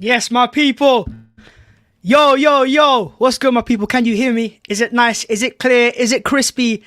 Yes, my people. Yo, yo, yo. What's good, my people? Can you hear me? Is it nice? Is it clear? Is it crispy?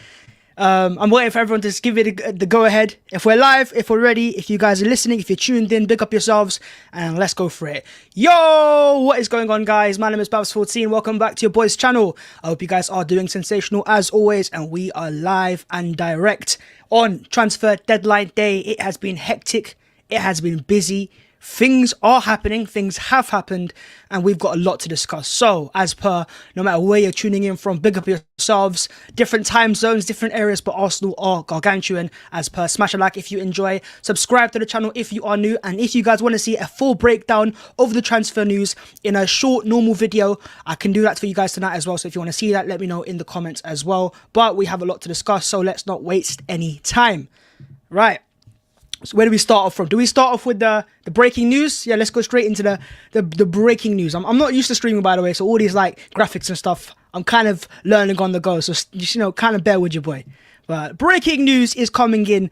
I'm waiting for everyone to just give it the go ahead. If we're live, if we're ready, if you guys are listening, if you're tuned in, big up yourselves and let's go for it. Yo, what is going on, guys? My name is Babs14. Welcome back to your boys' channel. I hope you guys are doing sensational as always, and we are live and direct on transfer deadline day. It has been hectic. It has been busy. Things are happening, things have happened, and we've got a lot to discuss. So, as per, no matter where you're tuning in from, big up yourselves, different time zones, different areas, but Arsenal are gargantuan. As per, smash a like if you enjoy, subscribe to the channel if you are new, and if you guys want to see a full breakdown of the transfer news in a short, normal video, I can do that for you guys tonight as well. So if you want to see that, let me know in the comments as well. But we have a lot to discuss, so let's not waste any time. Right. So where do we start off from? Do we start off with the breaking news? Yeah, let's go straight into the breaking news. I'm not used to streaming, by the way, so all these like graphics and stuff, I'm kind of learning on the go. So just, kind of bear with your boy. But breaking news is coming in,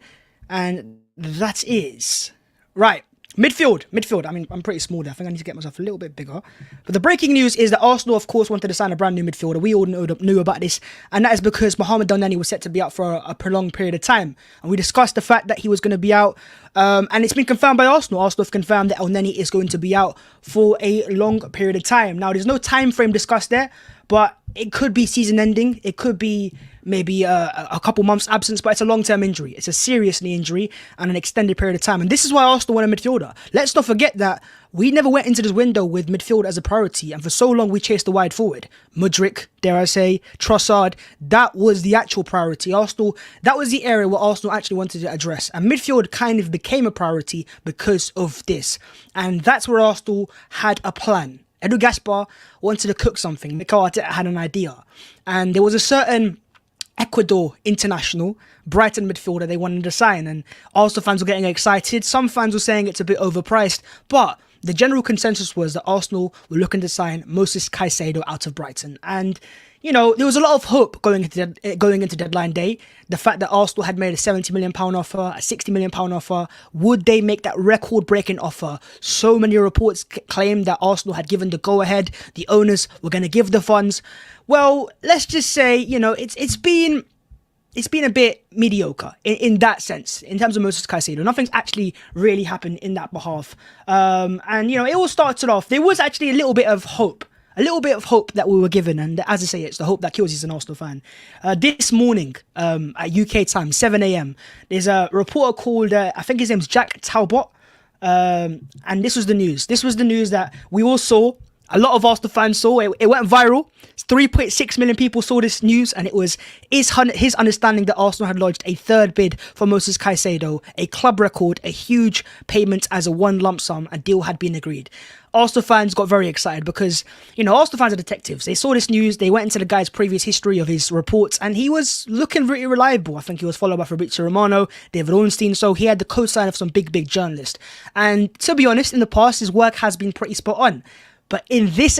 and that is right. Midfield. I mean, I'm pretty small there. I think I need to get myself a little bit bigger. But the breaking news is that Arsenal, of course, wanted to sign a brand new midfielder. We all knew about this. And that is because Mohamed Elneny was set to be out for a prolonged period of time. And we discussed the fact that he was going to be out. And it's been confirmed by Arsenal. Arsenal have confirmed that Elneny is going to be out for a long period of time. Now, there's no time frame discussed there, but it could be season ending. It could be maybe a couple months absence, but it's a long-term injury. It's a serious knee injury and an extended period of time. And this is why Arsenal want a midfielder. Let's not forget that we never went into this window with midfield as a priority. And for so long, we chased the wide forward. Mudryk, dare I say, Trossard, that was the actual priority. Arsenal, that was the area where Arsenal actually wanted to address. And midfield kind of became a priority because of this. And that's where Arsenal had a plan. Edu Gaspar wanted to cook something. Mikel Arteta had an idea. And there was a certain Ecuador international, Brighton midfielder they wanted to sign, and Arsenal fans were getting excited. Some fans were saying it's a bit overpriced, but the general consensus was that Arsenal were looking to sign Moises Caicedo out of Brighton. And there was a lot of hope going into deadline day. The fact that Arsenal had made a £70 million offer, a £60 million offer, would they make that record-breaking offer? So many reports claimed that Arsenal had given the go-ahead. The owners were going to give the funds. Well, let's just say, it's been a bit mediocre in that sense, in terms of Moises Caicedo. Nothing's actually really happened in that behalf. It all started off, there was actually a little bit of hope that we were given, and as I say, it's the hope that kills you as an Arsenal fan. This morning, at UK time, 7 a.m, there's a reporter called, I think his name's Jack Talbot, and this was the news. This was the news that we all saw. A lot of Arsenal fans saw. It went viral. 3.6 million people saw this news, and it was his understanding that Arsenal had lodged a third bid for Moises Caicedo, a club record, a huge payment as a one lump sum. A deal had been agreed. Arsenal fans got very excited because, Arsenal fans are detectives. They saw this news, they went into the guy's previous history of his reports, and he was looking very reliable. I think he was followed by Fabrizio Romano, David Ornstein, so he had the co-sign of some big journalists. And to be honest, in the past, his work has been pretty spot on. But in this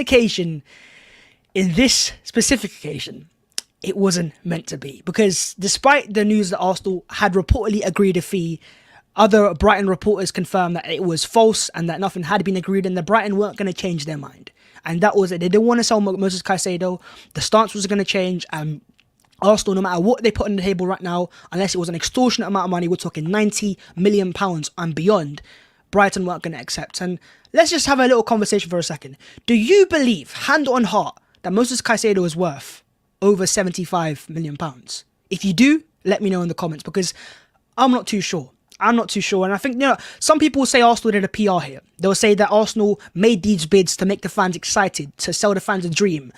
specific occasion, it wasn't meant to be. Because despite the news that Arsenal had reportedly agreed a fee, other Brighton reporters confirmed that it was false and that nothing had been agreed, and the Brighton weren't going to change their mind. And that was it. They didn't want to sell Moises Caicedo. The stance was going to change. And Arsenal, no matter what they put on the table right now, unless it was an extortionate amount of money, we're talking £90 million and beyond, Brighton weren't going to accept. And let's just have a little conversation for a second. Do you believe, hand on heart, that Moises Caicedo is worth over £75 million? If you do, let me know in the comments, because I'm not too sure. And I think, some people will say Arsenal did a PR here. They'll say that Arsenal made these bids to make the fans excited, to sell the fans a dream.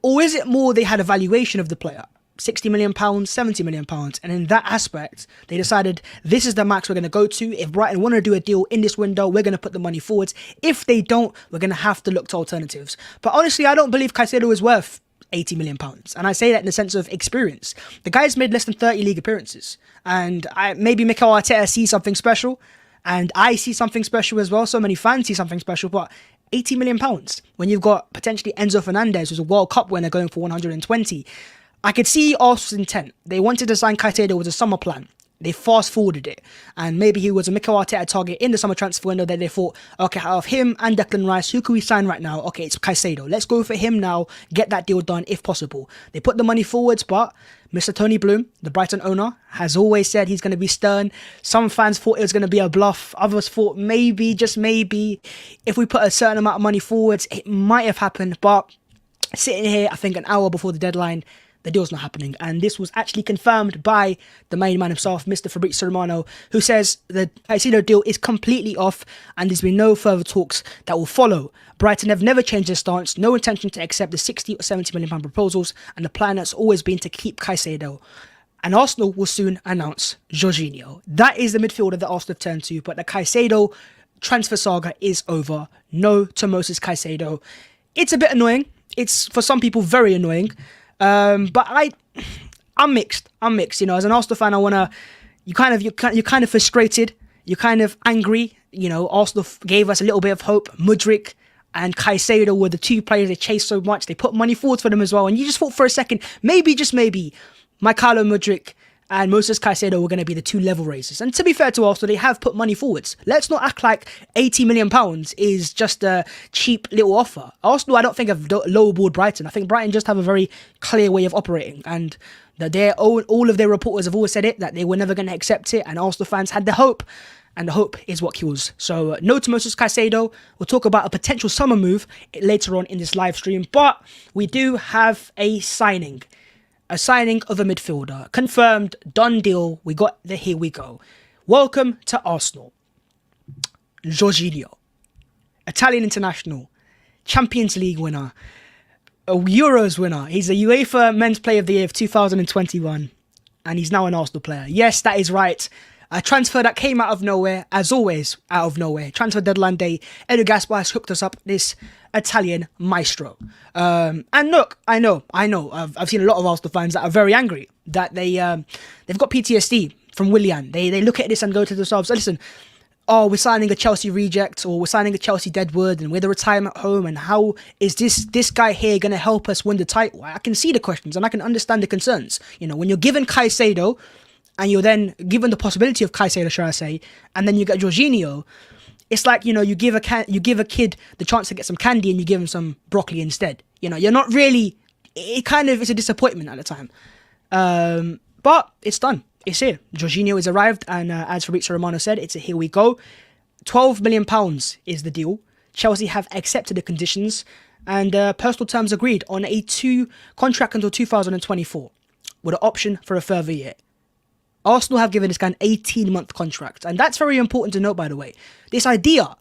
Or is it more they had a valuation of the player? £60 million, £70 million. And in that aspect, they decided this is the max we're going to go to. If Brighton want to do a deal in this window, we're going to put the money forwards. If they don't, we're going to have to look to alternatives. But honestly, I don't believe Caicedo is worth £80 million. And I say that in the sense of experience. The guy's made less than 30 league appearances. And maybe Mikel Arteta sees something special. And I see something special as well. So many fans see something special. But £80 million, when you've got potentially Enzo Fernandez, who's a World Cup winner, going for 120. I could see Arsenal's intent. They wanted to sign Caicedo with a summer plan. They fast forwarded it, and maybe he was a Mikel Arteta target in the summer transfer window. Then they thought, okay, out of him and Declan Rice, who can we sign right now? Okay, it's Caicedo. Let's go for him now. Get that deal done if possible. They put the money forwards, but Mr. Tony Bloom, the Brighton owner, has always said he's going to be stern. Some fans thought it was going to be a bluff. Others thought maybe, just maybe, if we put a certain amount of money forwards, it might have happened. But sitting here, I think an hour before the deadline, the deal's not happening. And this was actually confirmed by the main man himself, Mr. Fabrizio Romano, who says the Caicedo deal is completely off and there's been no further talks that will follow. Brighton have never changed their stance, no intention to accept the 60 or 70 million pound proposals, and the plan has always been to keep Caicedo. And Arsenal will soon announce Jorginho. That is the midfielder that Arsenal have turned to, but the Caicedo transfer saga is over. No to Moises Caicedo. It's a bit annoying. It's, for some people, very annoying. But I'm mixed. You know, as an Arsenal fan, you're kind of frustrated. You're kind of angry. You know, Arsenal gave us a little bit of hope. Mudryk and Caicedo were the two players they chased so much. They put money forward for them as well. And you just thought for a second, maybe, just maybe, Mykhailo Mudryk and Moises Caicedo were going to be the two level raisers. And to be fair to Arsenal, they have put money forwards. Let's not act like £80 million is just a cheap little offer. Arsenal, I don't think, have lowballed Brighton. I think Brighton just have a very clear way of operating. And all of their reporters have always said it, that they were never going to accept it. And Arsenal fans had the hope. And the hope is what kills. So no to Moises Caicedo. We'll talk about a potential summer move later on in this live stream. But we do have a signing. A signing of a midfielder. Confirmed, done deal. We got the here we go. Welcome to Arsenal. Jorginho. Italian international. Champions League winner. A Euros winner. He's a UEFA Men's Player of the Year of 2021. And he's now an Arsenal player. Yes, that is right. A transfer that came out of nowhere, as always, out of nowhere. Transfer deadline day, Edu Gaspar has hooked us up this Italian maestro. And look, I know, I've seen a lot of Arsenal fans that are very angry that they've got PTSD from Willian. They look at this and go to themselves, listen, oh, we're signing a Chelsea reject, or we're signing a Chelsea deadwood, and we're the retirement home, and how is this guy here going to help us win the title? I can see the questions and I can understand the concerns. You know, when you're given Caicedo, and you're then given the possibility of Caicedo, shall I say, and then you get Jorginho, it's like, you know, you give a kid the chance to get some candy and you give him some broccoli instead. You know, you're not really, it kind of is a disappointment at the time. But it's done. It's here. Jorginho has arrived, and as Fabrizio Romano said, it's a here we go. £12 million is the deal. Chelsea have accepted the conditions, and personal terms agreed on a contract until 2024 with an option for a further year. Arsenal have given this guy an 18-month contract. And that's very important to note, by the way. This idea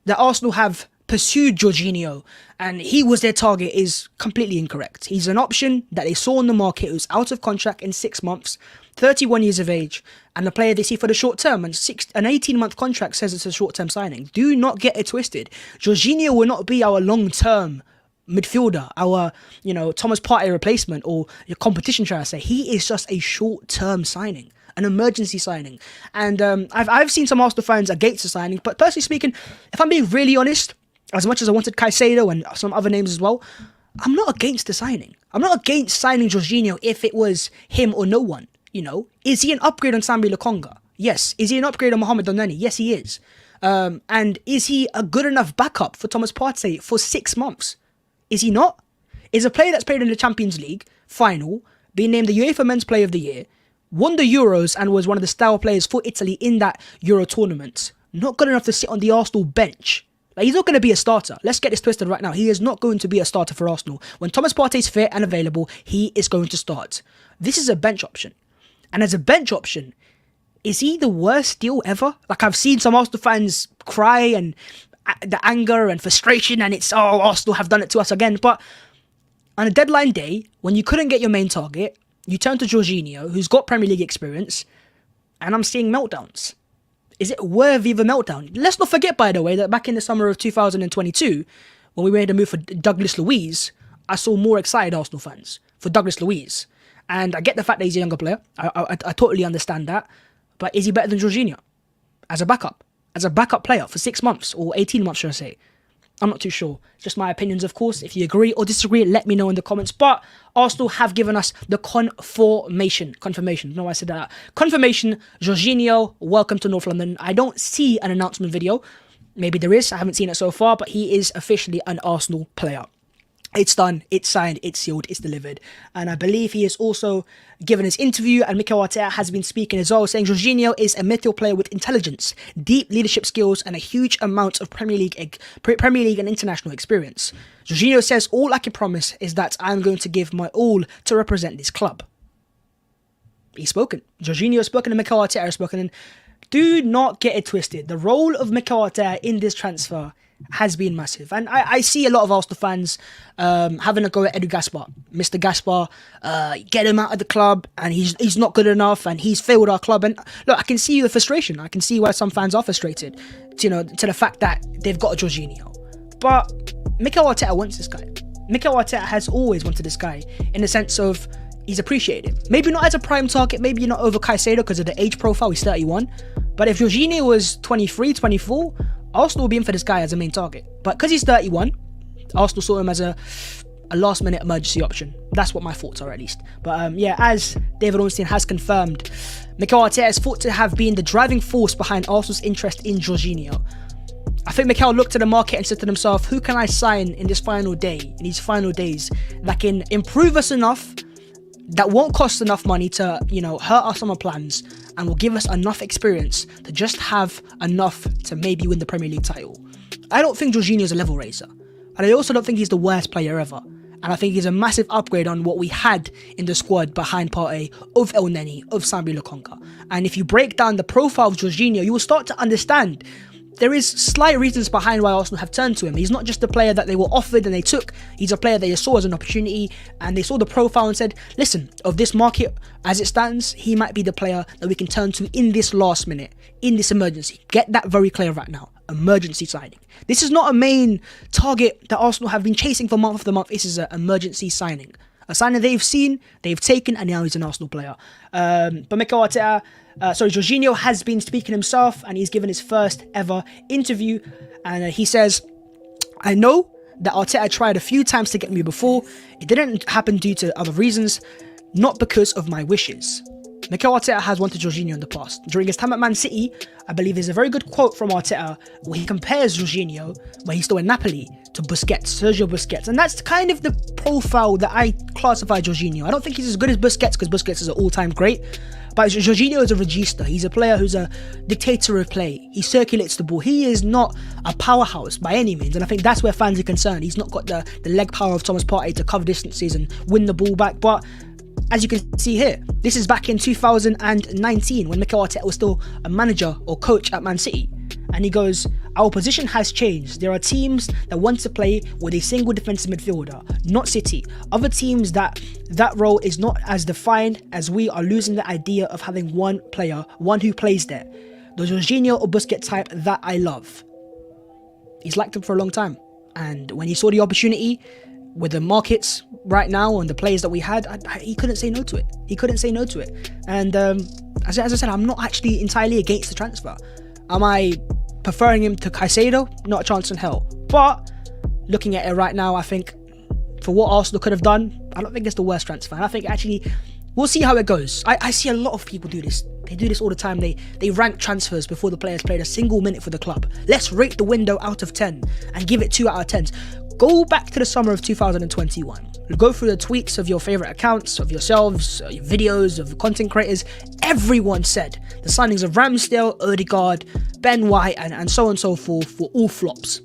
that Arsenal have pursued Jorginho and he was their target is completely incorrect. He's an option that they saw on the market who's out of contract in 6 months, 31 years of age, and a player they see for the short term. And an 18-month contract says it's a short-term signing. Do not get it twisted. Jorginho will not be our long-term midfielder, our, you know, Thomas Partey replacement, or your competition, shall I say. He is just a short-term signing. An emergency signing. And I've seen some Arsenal fans against the signing, but personally speaking, if I'm being really honest, as much as I wanted Caicedo and some other names as well, I'm not against the signing. I'm not against signing Jorginho if it was him or no one. You know, is he an upgrade on Sambi Lokonga? Yes. Is he an upgrade on Mohamed Doneni? Yes, he is. And is he a good enough backup for Thomas Partey for 6 months? Is he not? Is a player that's played in the Champions League final, being named the UEFA Men's Player of the Year, won the Euros and was one of the star players for Italy in that Euro tournament, not good enough to sit on the Arsenal bench. Like, he's not going to be a starter. Let's get this twisted right now. He is not going to be a starter for Arsenal. When Thomas Partey's fit and available, he is going to start. This is a bench option. And as a bench option, is he the worst deal ever? Like, I've seen some Arsenal fans cry and the anger and frustration, and it's, oh, Arsenal have done it to us again. But on a deadline day, when you couldn't get your main target, you turn to Jorginho, who's got Premier League experience, and I'm seeing meltdowns. Is it worthy of a meltdown? Let's not forget, by the way, that back in the summer of 2022, when we made a move for Douglas Luiz, I saw more excited Arsenal fans for Douglas Luiz. And I get the fact that he's a younger player. I totally understand that. But is he better than Jorginho? As a backup? As a backup player for 6 months, or 18 months, should I say? I'm not too sure. Just my opinions, of course. If you agree or disagree, let me know in the comments. But Arsenal have given us the confirmation. No, I said that. Confirmation, Jorginho, welcome to North London. I don't see an announcement video. Maybe there is. I haven't seen it so far, but he is officially an Arsenal player. It's done, it's signed, it's sealed, it's delivered. And I believe he has also given his interview, and Mikel Arteta has been speaking as well, saying Jorginho is a midfield player with intelligence, deep leadership skills, and a huge amount of Premier League and international experience. Jorginho says, all I can promise is that I'm going to give my all to represent this club. He's spoken. Jorginho has spoken and Mikel Arteta has spoken. And do not get it twisted. The role of Mikel Arteta in this transfer has been massive, and I see a lot of Arsenal fans having a go at Edu Gaspar. Mr. Gaspar, get him out of the club, and he's not good enough, and he's failed our club. And look, I can see the frustration. I can see why some fans are frustrated, to the fact that they've got a Jorginho. But Mikel Arteta wants this guy. Mikel Arteta has always wanted this guy, in the sense of he's appreciated. Maybe not as a prime target, maybe not over Caicedo because of the age profile. He's 31, but if Jorginho was 23, 24. Arsenal will be in for this guy as a main target. But because he's 31, Arsenal saw him as a last-minute emergency option. That's what my thoughts are, at least. But as David Ornstein has confirmed, Mikel Arteta is thought to have been the driving force behind Arsenal's interest in Jorginho. I think Mikel looked at the market and said to himself, who can I sign in these final days, that can improve us enough, that won't cost enough money to, hurt our summer plans, and will give us enough experience to just have enough to maybe win the Premier League title. I don't think Jorginho is a level raiser. And I also don't think he's the worst player ever. And I think he's a massive upgrade on what we had in the squad behind Partey, of El Neni, of Sambi Lokonga. And if you break down the profile of Jorginho, you will start to understand there is slight reasons behind why Arsenal have turned to him. He's not just a player that they were offered and they took. He's a player that they saw as an opportunity, and they saw the profile and said, listen, of this market as it stands, he might be the player that we can turn to in this last minute, in this emergency. Get that very clear right now. Emergency signing. This is not a main target that Arsenal have been chasing for month after month. This is an emergency signing. A signing they've seen, they've taken, and now he's an Arsenal player. But Mikel Arteta, Jorginho has been speaking himself, and he's given his first ever interview. And he says, I know that Arteta tried a few times to get me before. It didn't happen due to other reasons, not because of my wishes. Mikel Arteta has wanted Jorginho in the past. During his time at Man City, I believe there's a very good quote from Arteta where he compares Jorginho, when he's still in Napoli, to Sergio Busquets. And that's kind of the profile that I classify Jorginho. I don't think he's as good as Busquets, because Busquets is an all-time great. But Jorginho is a regista. He's a player who's a dictator of play. He circulates the ball. He is not a powerhouse by any means. And I think that's where fans are concerned. He's not got the leg power of Thomas Partey to cover distances and win the ball back. But as you can see here, this is back in 2019 when Mikel Arteta was still a manager or coach at Man City. And he goes, our position has changed. There are teams that want to play with a single defensive midfielder, not City. Other teams that role is not as defined, as we are losing the idea of having one player, one who plays there. The Jorginho or Busquets type that I love. He's liked him for a long time. And when he saw the opportunity with the markets right now and the players that we had, he couldn't say no to it. He couldn't say no to it. And as I said, I'm not actually entirely against the transfer. Am I preferring him to Caicedo? Not a chance in hell. But looking at it right now, I think for what Arsenal could have done, I don't think it's the worst transfer. And I think actually, we'll see how it goes. I see a lot of people do this. They do this all the time. They rank transfers before the players played a single minute for the club. Let's rate the window out of 10 and give it 2 out of 10s. Go back to the summer of 2021. Go through the tweets of your favorite accounts, of yourselves, your videos, of content creators. Everyone said the signings of Ramsdale, Odegaard, Ben White, and so on and so forth were all flops.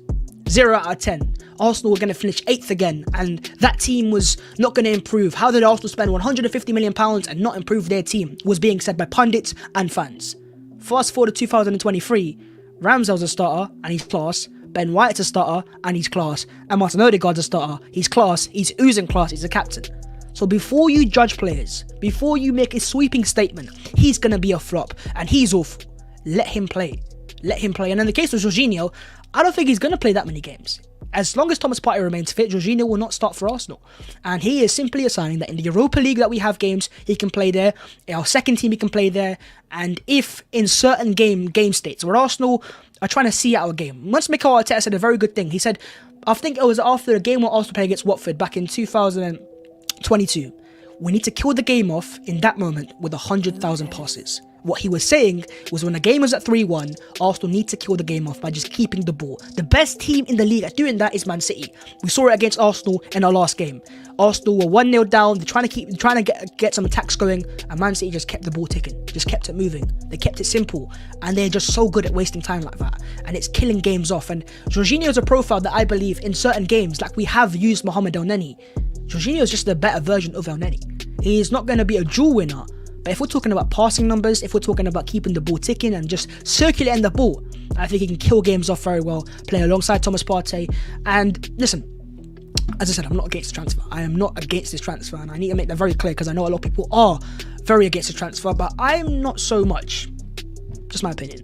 0 out of 10. Arsenal were going to finish 8th again, and that team was not going to improve. How did Arsenal spend £150 million and not improve their team? Was being said by pundits and fans. Fast forward to 2023, Ramsdale's a starter, and he's class. Ben White's a starter, and he's class. And Martin Odegaard's a starter, he's class, he's oozing class, he's a captain. So before you judge players, before you make a sweeping statement, he's going to be a flop, and he's awful, let him play. Let him play. And in the case of Jorginho, I don't think he's going to play that many games. As long as Thomas Partey remains fit, Jorginho will not start for Arsenal. And he is simply a signing that in the Europa League that we have games, he can play there. In our second team, he can play there. And if in certain game states where Arsenal are trying to see out a game, once Mikel Arteta said a very good thing. He said, I think it was after the game where Arsenal played against Watford back in 2022. We need to kill the game off in that moment with 100,000 passes. What he was saying was when the game was at 3-1, Arsenal need to kill the game off by just keeping the ball. The best team in the league at doing that is Man City. We saw it against Arsenal in our last game. Arsenal were 1-0 down. They're trying to get some attacks going, and Man City just kept the ball ticking, just kept it moving. They kept it simple, and they're just so good at wasting time like that, and it's killing games off. And Jorginho is a profile that I believe in certain games, like we have used Mohamed Elneny. Jorginho is just a better version of Elneny. He is not going to be a duel winner, but if we're talking about passing numbers, if we're talking about keeping the ball ticking and just circulating the ball, I think he can kill games off very well, play alongside Thomas Partey. And listen, as I said, I'm not against the transfer. I am not against this transfer, and I need to make that very clear because I know a lot of people are very against the transfer, but I'm not so much. Just my opinion.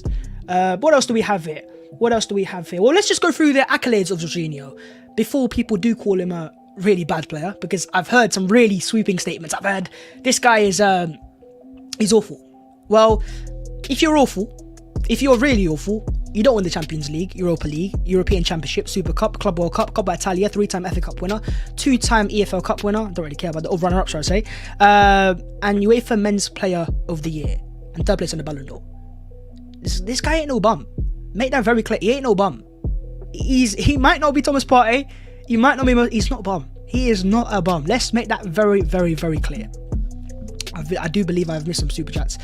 What else do we have here? Well, let's just go through the accolades of Jorginho before people do call him a really bad player, because I've heard some really sweeping statements. I've heard this guy is he's awful. Well, if you're really awful, you don't win the Champions League, Europa League, European Championship, Super Cup, Club World Cup, Coppa Italia, 3-time FA Cup winner, 2-time EFL Cup winner, don't really care about the runner-up, should I say, and UEFA Men's Player of the Year, and 3rd place on the Ballon d'Or. This guy ain't no bum. Make that very clear. He ain't no bum. He might not be Thomas Partey. He might not be. He's not a bum. He is not a bum. Let's make that very, very, very clear. I do believe I've missed some super chats,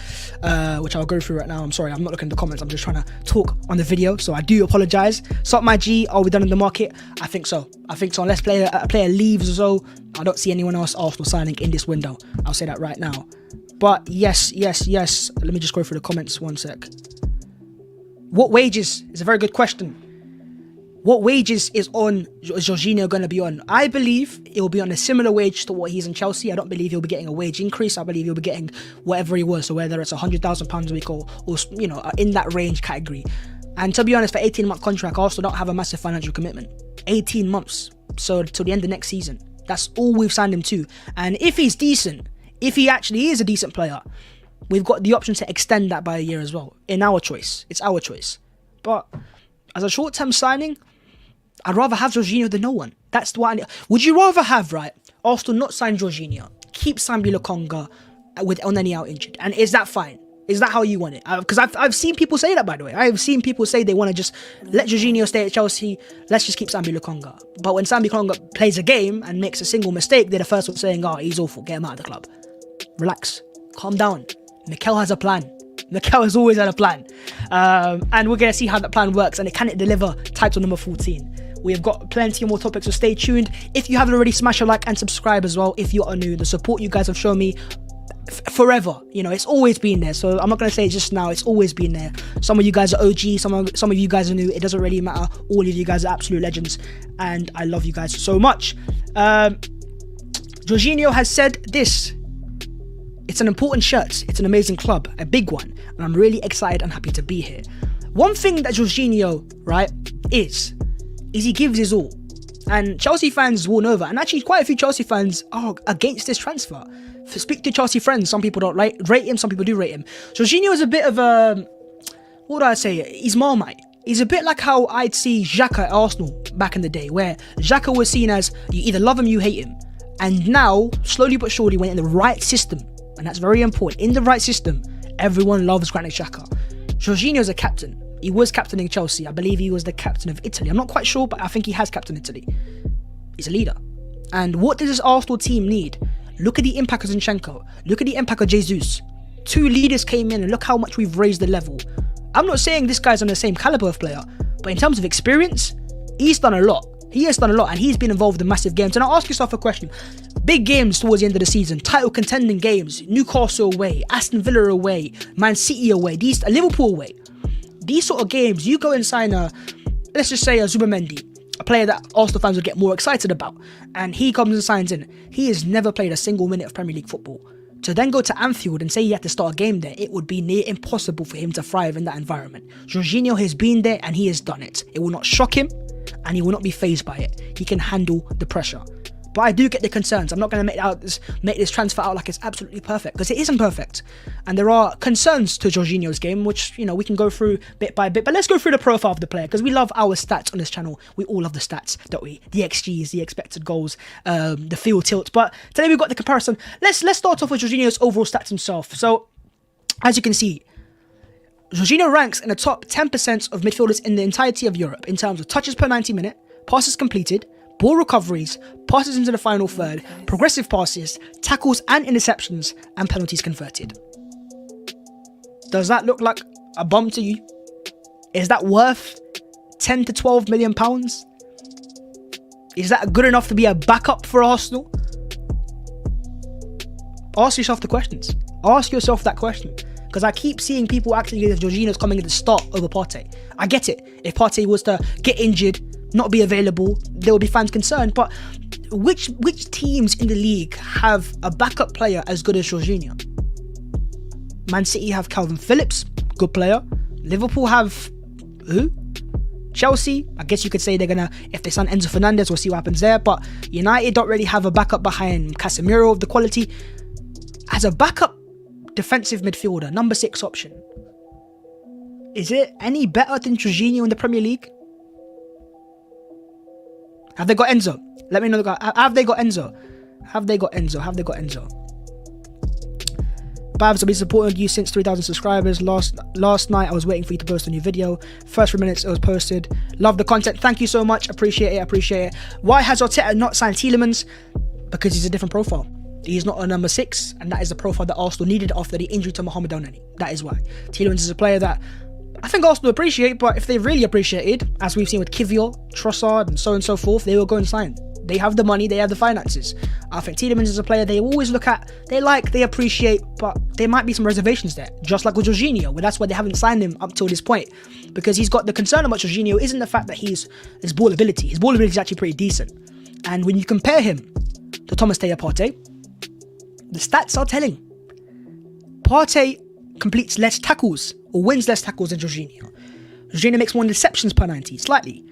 which I'll go through right now. I'm sorry, I'm not looking at the comments. I'm just trying to talk on the video, so I do apologise. Sop my G, are we done in the market? I think so. Unless a player leaves or so, I don't see anyone else Arsenal signing in this window. I'll say that right now. But yes. Let me just go through the comments one sec. What wages is a very good question. What wages is Jorginho going to be on? I believe it will be on a similar wage to what he's in Chelsea. I don't believe he'll be getting a wage increase. I believe he'll be getting whatever he was. So whether it's £100,000 a week or in that range category. And to be honest, for 18-month contract, I also don't have a massive financial commitment. 18 months. So till the end of next season. That's all we've signed him to. And if he's decent, if he actually is a decent player, we've got the option to extend that by a year as well. In our choice. It's our choice. But as a short-term signing, I'd rather have Jorginho than no one. That's what would you rather have, right? Arsenal not sign Jorginho, keep Sambi Lokonga with Elneny out injured, and is that fine? Is that how you want it? Because I've seen people say that, by the way. I've seen people say they want to just let Jorginho stay at Chelsea. Let's just keep Sambi Lokonga. But when Sambi Lokonga plays a game and makes a single mistake, they're the first one saying, "Oh, he's awful. Get him out of the club." Relax, calm down. Mikel has a plan. Mikel has always had a plan, and we're gonna see how that plan works, and can it deliver title number 14. We have got plenty more topics, so stay tuned. If you haven't already, smash a like and subscribe as well. If you are new, the support you guys have shown me forever, it's always been there. So I'm not going to say it just now, it's always been there. Some of you guys are OG, some of you guys are new. It doesn't really matter. All of you guys are absolute legends, and I love you guys so much. Jorginho has said this: it's an important shirt, it's an amazing club, a big one, and I'm really excited and happy to be here. One thing that Jorginho, right, is he gives his all, and Chelsea fans will know that, and actually quite a few Chelsea fans are against this transfer. Speak to Chelsea friends, some people don't rate him, some people do rate him. Jorginho is a bit of a, what do I say, he's Marmite. He's a bit like how I'd see Xhaka at Arsenal back in the day, where Xhaka was seen as, you either love him, you hate him. And now, slowly but surely, when in the right system, and that's very important, in the right system, everyone loves Granit Xhaka. Jorginho's a captain. He was captaining Chelsea. I believe he was the captain of Italy. I'm not quite sure, but I think he has captained Italy. He's a leader. And what does this Arsenal team need? Look at the impact of Zinchenko. Look at the impact of Jesus. 2 leaders came in, and look how much we've raised the level. I'm not saying this guy's on the same caliber of player, but in terms of experience, he's done a lot. He has done a lot, and he's been involved in massive games. And I'll ask yourself a question. Big games towards the end of the season, title contending games, Newcastle away, Aston Villa away, Man City away, Liverpool away. These sort of games, you go and sign let's just say a Zubimendi, a player that Arsenal fans would get more excited about, and he comes and signs in. He has never played a single minute of Premier League football. To then go to Anfield and say he had to start a game there, it would be near impossible for him to thrive in that environment. Jorginho has been there and he has done it. It will not shock him, and he will not be fazed by it. He can handle the pressure. But I do get the concerns. I'm not going to make this transfer out like it's absolutely perfect, because it isn't perfect. And there are concerns to Jorginho's game, which, you know, we can go through bit by bit. But let's go through the profile of the player, because we love our stats on this channel. We all love the stats, don't we? The XGs, the expected goals, the field tilt. But today we've got the comparison. Let's start off with Jorginho's overall stats himself. So, as you can see, Jorginho ranks in the top 10% of midfielders in the entirety of Europe in terms of touches per 90 minute, passes completed, ball recoveries, passes into the final third, progressive passes, tackles and interceptions, and penalties converted. Does that look like a bomb to you? Is that worth 10 to 12 million pounds? Is that good enough to be a backup for Arsenal? Ask yourself the questions. Ask yourself that question. Because I keep seeing people acting as if Jorginho's coming at the start over Partey. I get it. If Partey was to get injured, not be available, there will be fans concerned. But which teams in the league have a backup player as good as Jorginho? Man City have Calvin Phillips, good player. Liverpool have who? Chelsea, I guess you could say they're gonna, if they sign Enzo Fernandez, we'll see what happens there. But United don't really have a backup behind Casemiro of the quality. As a backup defensive midfielder, number 6 option, is it any better than Jorginho in the Premier League? Have they got Enzo? Let me know. Have they got Enzo? Have they got Enzo? Babs, I've been supporting you since 3,000 subscribers. Last night I was waiting for you to post a new video. First 3 minutes it was posted. Love the content. Thank you so much. Appreciate it. Why has Arteta not signed Tielemans? Because he's a different profile. He's not a number 6, and that is the profile that Arsenal needed after the injury to Mohamed Elneny. That is why. Tielemans is a player that I think Arsenal appreciate, but if they really appreciated, as we've seen with Kivior, Trossard, and so on and so forth, they will go and sign. They have the money, they have the finances. I think Tielemans is a player they always look at, they appreciate, but there might be some reservations there. Just like with Jorginho, well, that's why they haven't signed him up till this point. Because he's got the concern about Jorginho isn't the fact that his ball ability. His ball ability is actually pretty decent. And when you compare him to Thomas Partey, the stats are telling. Partey completes less tackles or wins less tackles than Jorginho. Jorginho makes more interceptions per 90, slightly.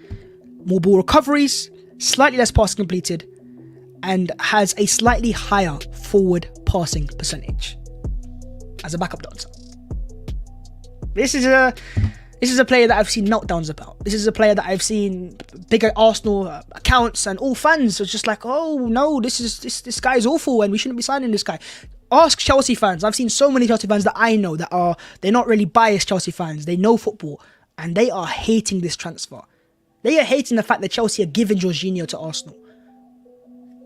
More ball recoveries, slightly less passes completed, and has a slightly higher forward passing percentage as a backup dancer. This is a player that I've seen meltdowns about. This is a player that I've seen bigger Arsenal accounts and all fans are just like, oh no, this guy is awful and we shouldn't be signing this guy. Ask Chelsea fans. I've seen so many Chelsea fans that I know they're not really biased Chelsea fans. They know football and they are hating this transfer. They are hating the fact that Chelsea are giving Jorginho to Arsenal.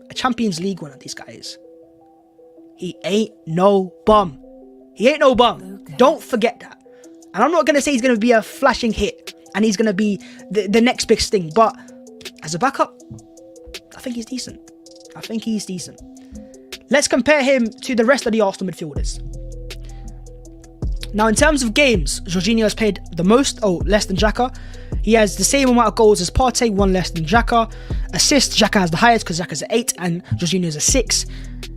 A Champions League winner, this guy is. He ain't no bum. Don't forget that. And I'm not going to say he's going to be a flashing hit and he's going to be the next big thing. But as a backup, I think he's decent. Let's compare him to the rest of the Arsenal midfielders. Now, in terms of games, Jorginho has played the most, less than Xhaka. He has the same amount of goals as Partey, 1 less than Xhaka. Assists, Xhaka has the highest because Xhaka's at 8 and Jorginho is a 6.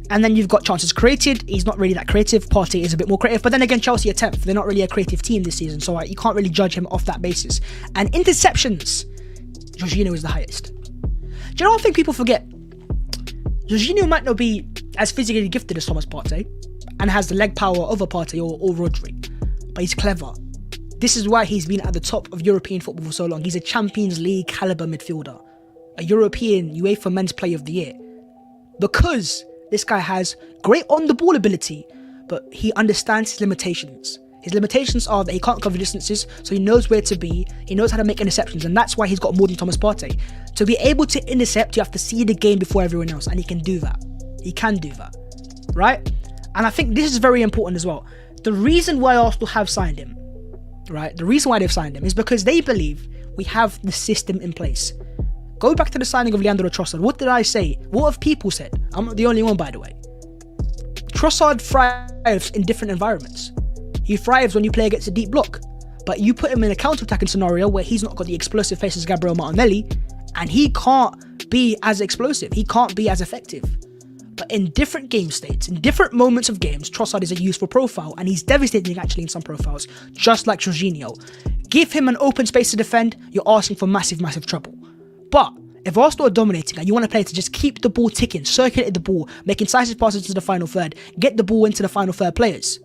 And then you've got chances created. He's not really that creative. Partey is a bit more creative. But then again, Chelsea are 10th. They're not really a creative team this season. So you can't really judge him off that basis. And interceptions, Jorginho is the highest. Do you know what I think people forget? Jorginho might not be as physically gifted as Thomas Partey and has the leg power of a Partey or Rodri. But he's clever. This is why he's been at the top of European football for so long. He's a Champions League caliber midfielder. A European UEFA Men's Player of the Year. Because this guy has great on-the-ball ability, but he understands his limitations. His limitations are that he can't cover distances, so he knows where to be, he knows how to make interceptions, and that's why he's got more than Thomas Partey. To be able to intercept, you have to see the game before everyone else, and he can do that. Right? And I think this is very important as well. The reason why Arsenal have signed him, right? The reason why they've signed him is because they believe we have the system in place. Go back to the signing of Leandro Trossard. What did I say? What have people said? I'm not the only one, by the way. Trossard thrives in different environments. He thrives when you play against a deep block. But you put him in a counter-attacking scenario where he's not got the explosive pace as Gabriel Martinelli, and he can't be as explosive. He can't be as effective. But in different game states, in different moments of games, Trossard is a useful profile, and he's devastating actually in some profiles, just like Jorginho. Give him an open space to defend, you're asking for massive, massive trouble. But If Arsenal are dominating and you want a player to just keep the ball ticking, circulate the ball, make incisive passes to the final third, get the ball into the final third players,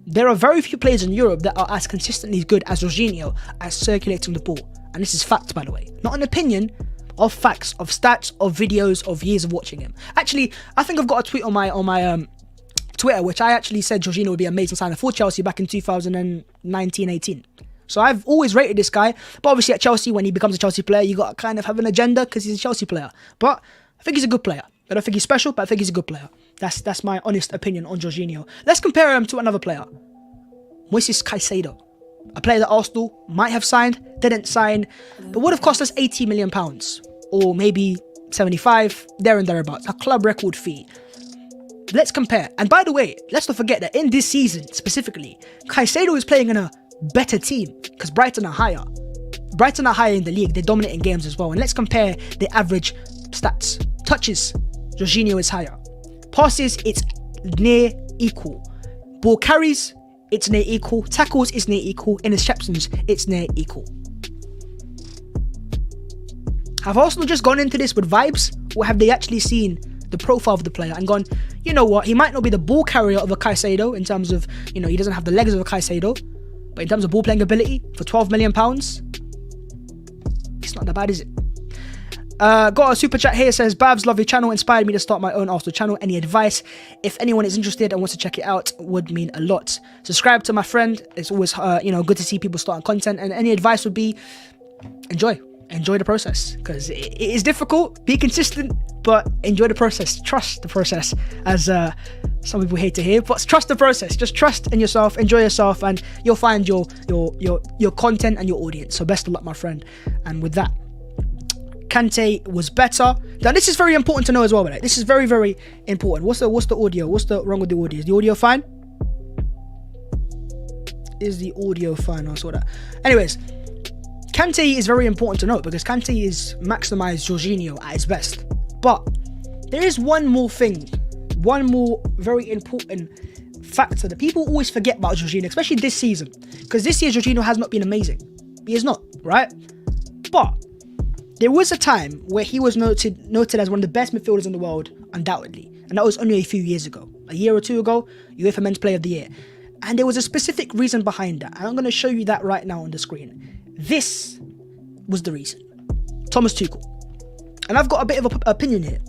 there are very few players in Europe that are as consistently good as Jorginho at circulating the ball. And this is fact, by the way. Not an opinion, of facts, of stats, of videos, of years of watching him. Actually, I think I've got a tweet on my Twitter, which I actually said Jorginho would be an amazing signing for Chelsea back in 2019-18. So I've always rated this guy, but obviously at Chelsea, when he becomes a Chelsea player, you got to kind of have an agenda because he's a Chelsea player. But I think he's a good player. I don't think he's special, but I think he's a good player. That's my honest opinion on Jorginho. Let's compare him to another player, Moises Caicedo, a player that Arsenal might have signed, didn't sign, but would have cost us £80 million, or maybe 75, there and thereabouts, a club record fee. Let's compare. And by the way, let's not forget that in this season specifically, Caicedo is playing in a better team because Brighton are higher. Brighton are higher in the league. They're dominating games as well. And let's compare the average stats. Touches, Jorginho is higher. Passes, it's near equal. Ball carries, it's near equal. Tackles is near equal. Interceptions, it's near equal. Have Arsenal just gone into this with vibes, or have they actually seen the profile of the player and gone, you know what, he might not be the ball carrier of a Caicedo in terms of, you know, he doesn't have the legs of a Caicedo, but in terms of ball playing ability, for £12 million, it's not that bad, is it? Got a super chat here, says, Babs, love your channel, inspired me to start my own Arsenal channel. Any advice? If anyone is interested and wants to check it out, would mean a lot. Subscribe to my friend. It's always, good to see people starting content, and any advice would be, enjoy the process, because it is difficult. Be consistent, but enjoy the process. Trust the process, as some people hate to hear, but trust the process. Just trust in yourself, enjoy yourself, and you'll find your content and your audience. So best of luck, my friend. And with that, Kante was better. Now this is very important to know as well, right? This is very, very important. What's the audio? What's the wrong with the audio? Is the audio fine? Is the audio fine? I saw that. Anyways, Kante is very important to note because Kante is maximised Jorginho at his best. But there is one more thing, one more very important factor that people always forget about Jorginho, especially this season. Because this year Jorginho has not been amazing. He is not, right? But there was a time where he was noted as one of the best midfielders in the world, undoubtedly. And that was only a few years ago. A year or two ago, UEFA Men's Player of the Year. And there was a specific reason behind that. And I'm going to show you that right now on the screen. This was the reason. Thomas Tuchel. And I've got a bit of an opinion here.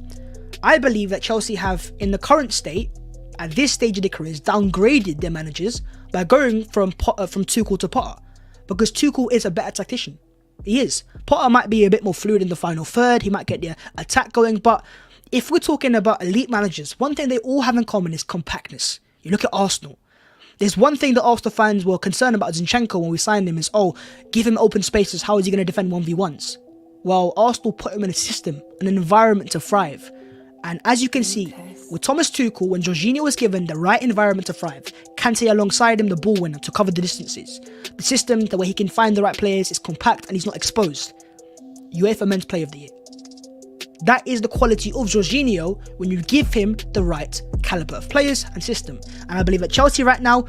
I believe that Chelsea have, in the current state, at this stage of their careers, downgraded their managers by going from Tuchel to Potter. Because Tuchel is a better tactician. He is. Potter might be a bit more fluid in the final third. He might get the attack going. But if we're talking about elite managers, one thing they all have in common is compactness. You look at Arsenal. There's one thing that Arsenal fans were concerned about Zinchenko when we signed him is, give him open spaces. How is he going to defend 1v1s? Well, Arsenal put him in a system, an environment to thrive. And as you can see, with Thomas Tuchel, when Jorginho was given the right environment to thrive, Kante alongside him, the ball winner, to cover the distances. The system, the way he can find the right players, is compact and he's not exposed. UEFA Men's Player of the Year. That is the quality of Jorginho when you give him the right caliber of players and system. And I believe at Chelsea right now,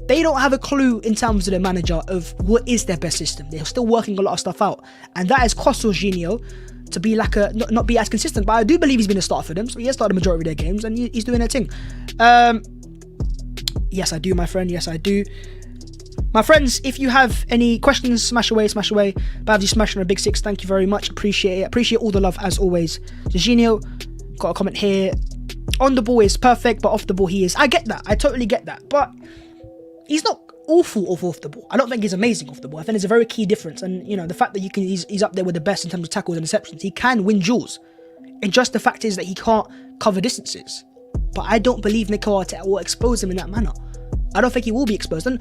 they don't have a clue in terms of their manager of what is their best system. They're still working a lot of stuff out. And that has cost Jorginho to be like not be as consistent. But I do believe he's been a starter for them. So he has started the majority of their games and he's doing their thing. Yes, I do, my friend. Yes, I do. My friends, if you have any questions, smash away. Babs, you smashed on a big 6. Thank you very much. Appreciate it. Appreciate all the love as always. Jorginho, got a comment here. On the ball is perfect, but off the ball he is. I get that. I totally get that. But he's not awful off the ball. I don't think he's amazing off the ball. I think there's a very key difference. And, the fact that he's up there with the best in terms of tackles and interceptions. He can win duels. And just the fact is that he can't cover distances. But I don't believe Mikel Arteta will expose him in that manner. I don't think he will be exposed. And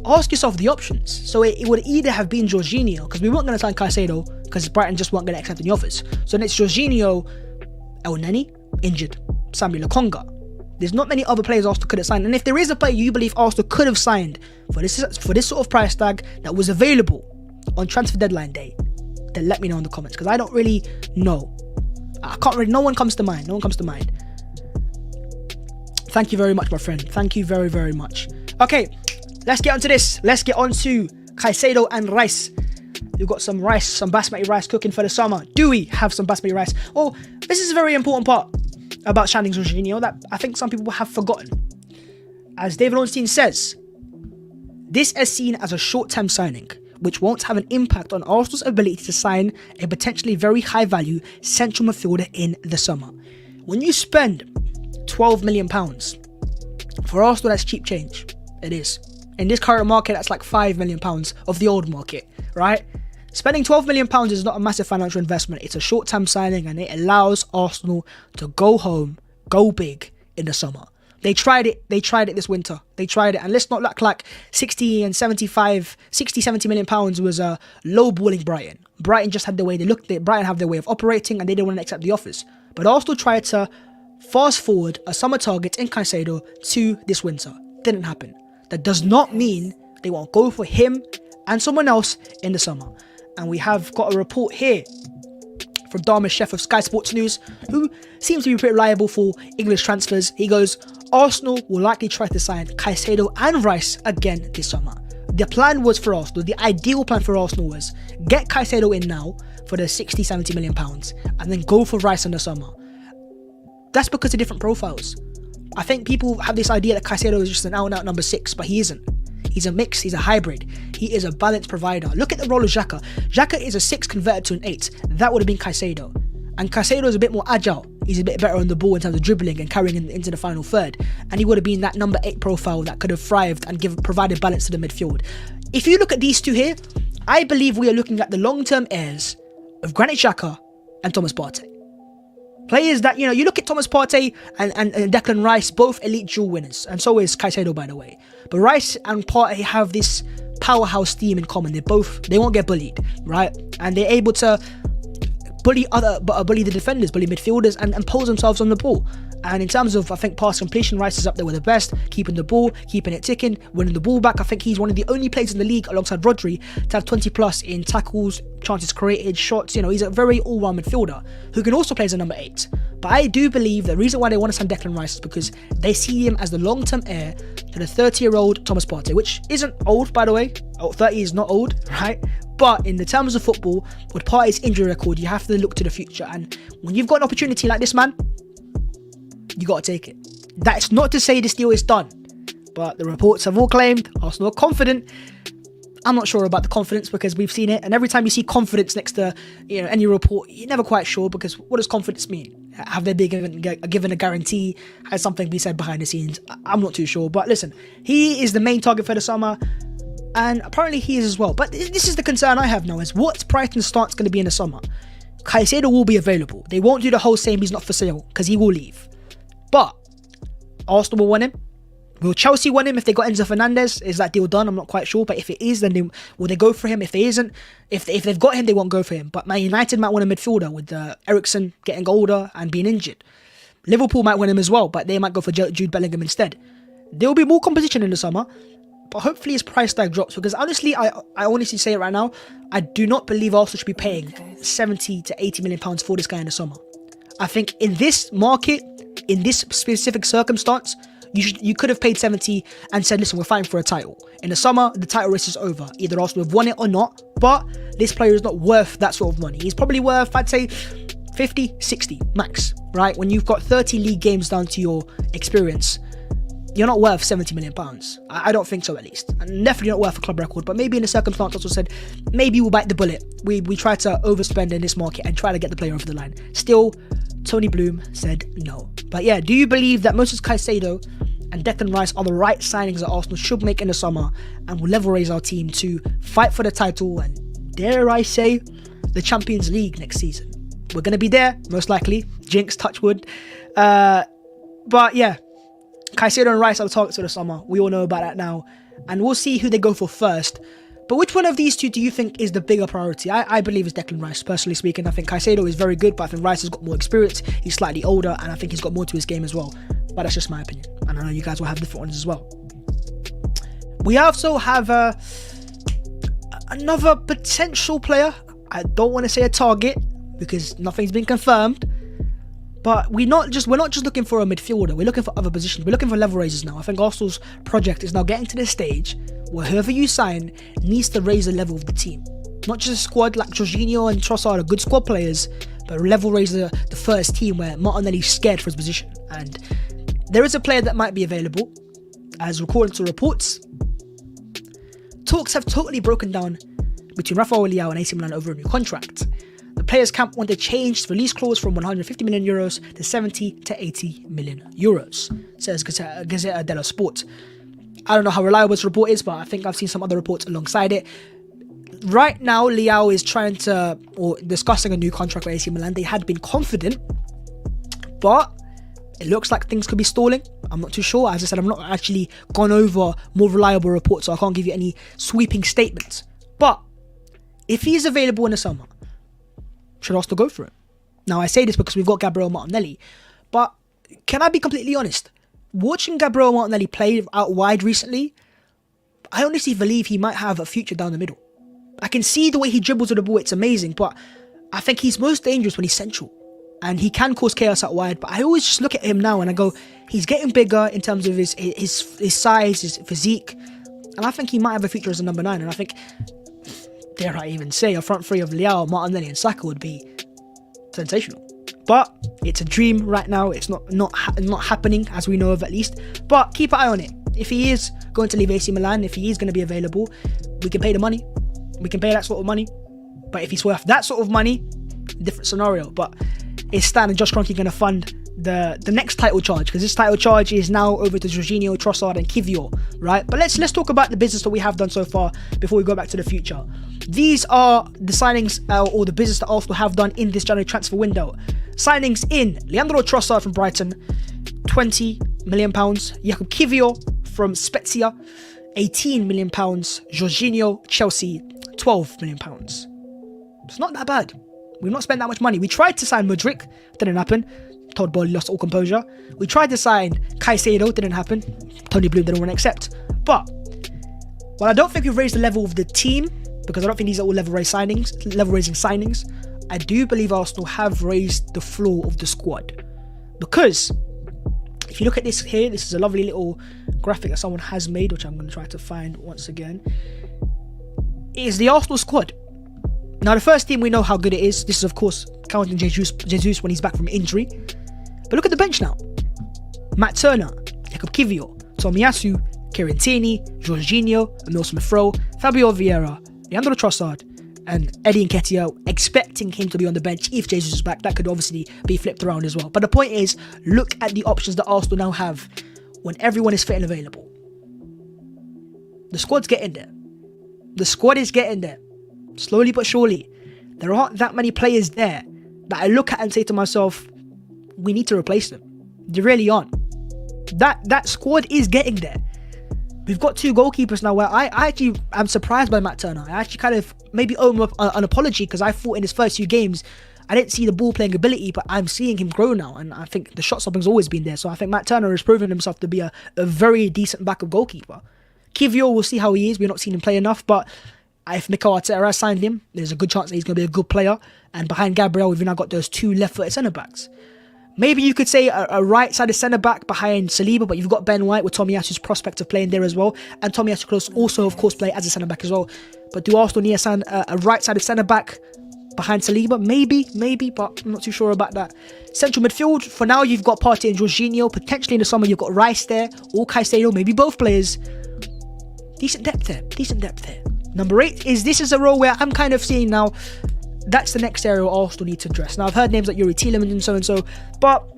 ask yourself the options. So it would either have been Jorginho, because we weren't going to sign Caicedo, because Brighton just weren't going to accept any offers. So then it's Jorginho, El Neni, injured, Samuel Lokonga. There's not many other players Arsenal could have signed. And if there is a player you believe Arsenal could have signed for this sort of price tag that was available on transfer deadline day, then let me know in the comments, because I don't really know. No one comes to mind. Thank you very much, my friend. Thank you very, very much. Okay, let's get onto this. Let's get on to Caicedo and Rice. We've got some rice, some basmati rice cooking for the summer. Do we have some basmati rice? Well, this is a very important part about signing Jorginho that I think some people have forgotten. As David Ornstein says, this is seen as a short-term signing, which won't have an impact on Arsenal's ability to sign a potentially very high-value central midfielder in the summer. When you spend £12 million for Arsenal, that's cheap change. It is. In this current market, that's like £5 million of the old market, right? Spending £12 million is not a massive financial investment. It's a short-term signing, and it allows Arsenal to go home, go big in the summer. They tried it this winter. They tried it. And let's not look like 60, 70 million pounds was low-balling Brighton. Brighton just had the way they looked. Brighton have their way of operating, and they didn't want to accept the offers. But Arsenal tried to fast forward a summer target in Caicedo to this winter. Didn't happen. That does not mean they won't go for him and someone else in the summer. And we have got a report here from Dharmesh Sheth of Sky Sports News, who seems to be pretty reliable for English transfers. He goes, Arsenal will likely try to sign Caicedo and Rice again this summer. The plan was for Arsenal, the ideal plan for Arsenal was get Caicedo in now for the 60, 70 million pounds and then go for Rice in the summer. That's because of different profiles. I think people have this idea that Caicedo is just an out-and-out number 6, but he isn't. He's a mix, he's a hybrid. He is a balanced provider. Look at the role of Xhaka. Xhaka is a 6 converted to an 8. That would have been Caicedo. And Caicedo is a bit more agile. He's a bit better on the ball in terms of dribbling and carrying into the final third. And he would have been that number 8 profile that could have thrived and provided balance to the midfield. If you look at these two here, I believe we are looking at the long-term heirs of Granit Xhaka and Thomas Partey. Players that, you look at Thomas Partey and Declan Rice, both elite dual winners. And so is Caicedo, by the way. But Rice and Partey have this powerhouse team in common. They won't get bullied, right? And they're able to bully the defenders, bully midfielders, and impose themselves on the ball. And in terms of, I think, pass completion, Rice is up there with the best, keeping the ball, keeping it ticking, winning the ball back. I think he's one of the only players in the league, alongside Rodri, to have 20 plus in tackles, chances created, shots. He's a very all-round midfielder who can also play as a number 8. But I do believe the reason why they want to sign Declan Rice is because they see him as the long-term heir to the 30-year-old Thomas Partey, which isn't old, by the way. 30 is not old, right? But in the terms of football, with Partey's injury record, you have to look to the future. And when you've got an opportunity like this, man, you got to take it. That's not to say this deal is done, but the reports have all claimed Arsenal are confident. I'm not sure about the confidence because we've seen it, and every time you see confidence next to any report, you're never quite sure, because what does confidence mean? Have they been given a guarantee? Has something been said behind the scenes? I'm not too sure, but listen, he is the main target for the summer, and apparently he is as well. But this is the concern I have now, is what's Brighton's stance going to be in the summer? Caicedo will be available. They won't do the whole same he's not for sale, because he will leave. But Arsenal will want him. Will Chelsea want him if they got Enzo Fernandez? Is that deal done? I'm not quite sure. But if it is, then will they go for him? If they isn't, if they've got him, they won't go for him. But Man United might want a midfielder with Eriksen getting older and being injured. Liverpool might want him as well, but they might go for Jude Bellingham instead. There will be more competition in the summer, but hopefully his price tag drops, because honestly, I honestly say it right now, I do not believe Arsenal should be paying 70 to 80 million pounds for this guy in the summer. I think in this market, in this specific circumstance, you could have paid 70 and said, listen, we're fighting for a title. In the summer, the title race is over. Either Arsenal have won it or not, but this player is not worth that sort of money. He's probably worth, I'd say, 50, 60 max, right? When you've got 30 league games down to your experience, you're not worth 70 million pounds. I don't think so, at least. And definitely not worth a club record, but maybe in the circumstance also said, maybe we'll bite the bullet. We try to overspend in this market and try to get the player over the line. Still, Tony Bloom said no. But yeah, do you believe that Moises Caicedo and Declan Rice are the right signings that Arsenal should make in the summer and will level raise our team to fight for the title and, dare I say, the Champions League next season? We're going to be there, most likely. Jinx, touch wood. But yeah, Caicedo and Rice are the targets for the summer. We all know about that now. And we'll see who they go for first. But which one of these two do you think is the bigger priority? I believe it's Declan Rice, personally speaking. I think Caicedo is very good, but I think Rice has got more experience. He's slightly older, and I think he's got more to his game as well. But that's just my opinion. And I know you guys will have different ones as well. We also have another potential player. I don't want to say a target because nothing's been confirmed. But we're not just looking for a midfielder. We're looking for other positions. We're looking for level raisers now. I think Arsenal's project is now getting to this stage where whoever you sign needs to raise the level of the team. Not just a squad like Jorginho and Trossard are good squad players, but level raise the first team where Martinelli's scared for his position. And there is a player that might be available, as according to reports. Talks have totally broken down between Rafael Leao and AC Milan over a new contract. The players' camp want to change the release clause from 150 million euros to 70 to 80 million euros, says Gazzetta dello Sport. I don't know how reliable this report is, but I think I've seen some other reports alongside it. Right now, Leao is discussing a new contract with AC Milan. They had been confident, but it looks like things could be stalling. I'm not too sure. As I said, I'm not actually gone over more reliable reports, so I can't give you any sweeping statements. But if he is available in the summer, should Arsenal go for it? Now, I say this because we've got Gabriel Martinelli, but can I be completely honest? Watching Gabriel Martinelli play out wide recently, I honestly believe he might have a future down the middle. I can see the way he dribbles with the ball, it's amazing, but I think he's most dangerous when he's central. And he can cause chaos out wide, but I always just look at him now and I go, he's getting bigger in terms of his size, his physique, and I think he might have a future as a number 9, and I think, dare I even say, a front three of Leao, Martinelli and Saka would be sensational. But it's a dream right now. It's not happening, as we know of at least. But keep an eye on it. If he is going to leave AC Milan, if he is going to be available, we can pay the money. We can pay that sort of money. But if he's worth that sort of money, different scenario. But is Stan and Josh Kroenke going to fund the next title charge? Because this title charge is now over to Jorginho, Trossard and Kivior, right? But let's talk about the business that we have done so far before we go back to the future. These are the signings or the business that Arsenal have done in this January transfer window. Signings in Leandro Trossard from Brighton, £20 million. Jakub Kivior from Spezia, £18 million. Jorginho, Chelsea, £12 million. It's not that bad. We've not spent that much money. We tried to sign Mudryk, didn't happen. Todd Bowley lost all composure. We tried to sign Caicedo, didn't happen. Tony Bloom didn't want to accept. But while I don't think we've raised the level of the team, because I don't think these are all level-raising signings, I do believe Arsenal have raised the floor of the squad. Because if you look at this here, this is a lovely little graphic that someone has made, which I'm going to try to find once again. It is the Arsenal squad. Now, the first team, we know how good it is. This is, of course, counting Jesus when he's back from injury. But look at the bench now. Matt Turner, Jakub Kivior, Tomiyasu, Kieran Tierney, Jorginho, Emile Smith-Rowe, Fabio Vieira, Leandro Trossard, and Eddie Nketiah, expecting him to be on the bench if Jesus is back. That could obviously be flipped around as well. But the point is, look at the options that Arsenal now have when everyone is fit and available. The squad's getting there. The squad is getting there. Slowly but surely. There aren't that many players there that I look at and say to myself, we need to replace them. They really aren't. That squad is getting there. We've got 2 goalkeepers now where I actually am surprised by Matt Turner. I actually kind of maybe owe him an apology because I thought in his first few games I didn't see the ball playing ability, but I'm seeing him grow now, and I think the shot stopping's always been there. So I think Matt Turner has proven himself to be a very decent backup goalkeeper. Kivior, we'll see how he is. We've not seen him play enough, but if Mikel Arteta has signed him, there's a good chance that he's going to be a good player. And behind Gabriel, we've now got those 2 left-footed centre-backs. Maybe you could say a right-sided centre-back behind Saliba, but you've got Ben White with Tomiyasu's prospect of playing there as well. And Tomiyasu could also, of course, play as a centre-back as well. But do Arsenal need a right-sided centre-back behind Saliba? Maybe, but I'm not too sure about that. Central midfield, for now, you've got Partey and Jorginho. Potentially in the summer, you've got Rice there, or Caicedo, maybe both players. Decent depth there. Number 8 this is a role where I'm kind of seeing now that's the next area Arsenal need to address. Now, I've heard names like Yuri Tielemans and so, but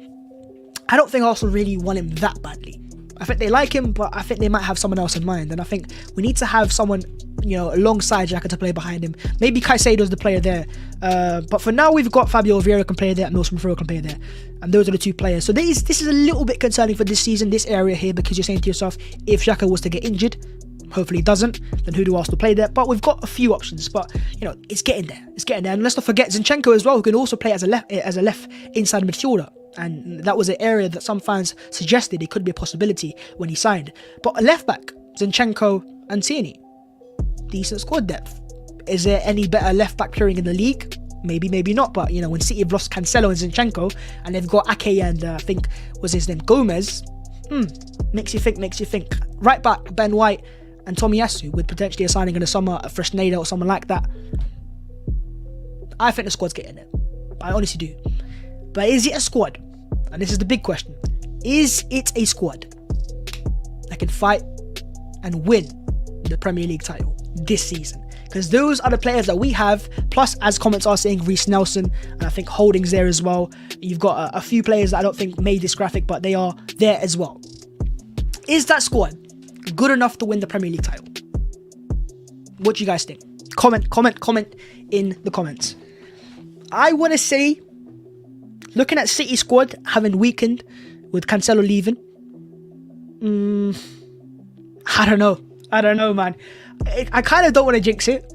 I don't think Arsenal really want him that badly. I think they like him, but I think they might have someone else in mind, and I think we need to have someone, alongside Xhaka to play behind him. Maybe Caicedo's the player there, but for now we've got Fabio Vieira can play there, and Emile Smith-Rowe can play there, and those are the 2 players. So this is a little bit concerning for this season, this area here, because you're saying to yourself, if Xhaka was to get injured, hopefully he doesn't, then who do Arsenal play there? But we've got a few options, but it's getting there. And let's not forget Zinchenko as well, who can also play as a left inside midfielder. And that was an area that some fans suggested it could be a possibility when he signed. But a left back, Zinchenko and Tierney, decent squad depth. Is there any better left back pairing in the league? Maybe not. But when City have lost Cancelo and Zinchenko, and they've got Ake and I think was his name Gomez, makes you think. Right back, Ben White and Tomiyasu, with potentially a signing in the summer, a Fresneda or someone like that. I think the squad's getting it. I honestly do. But is it a squad? And this is the big question. Is it a squad that can fight and win the Premier League title this season? Because those are the players that we have. Plus, as comments are saying, Reece Nelson, and I think Holding's there as well. You've got a few players that I don't think made this graphic, but they are there as well. Is that squad good enough to win the Premier League title? What do you guys think? Comment in the comments. I want to say, looking at City squad having weakened with Cancelo leaving, I don't know, man. I kind of don't want to jinx it,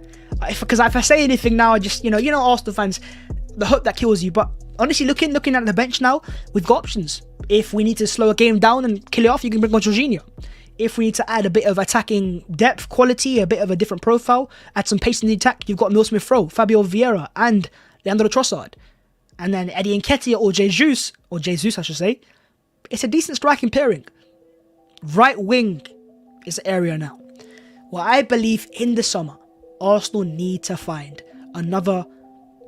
because if I say anything now, I just, Arsenal fans, the hope that kills you. But honestly, looking at the bench now, we've got options. If we need to slow a game down and kill it off, you can bring on Jorginho. If we need to add a bit of attacking depth, quality, a bit of a different profile, add some pace in the attack, you've got Emile Smith-Rowe, Fabio Vieira, and Leandro Trossard. And then Eddie Nketiah or Jesus I should say. It's a decent striking pairing. Right wing is the area now. Well, I believe in the summer, Arsenal need to find another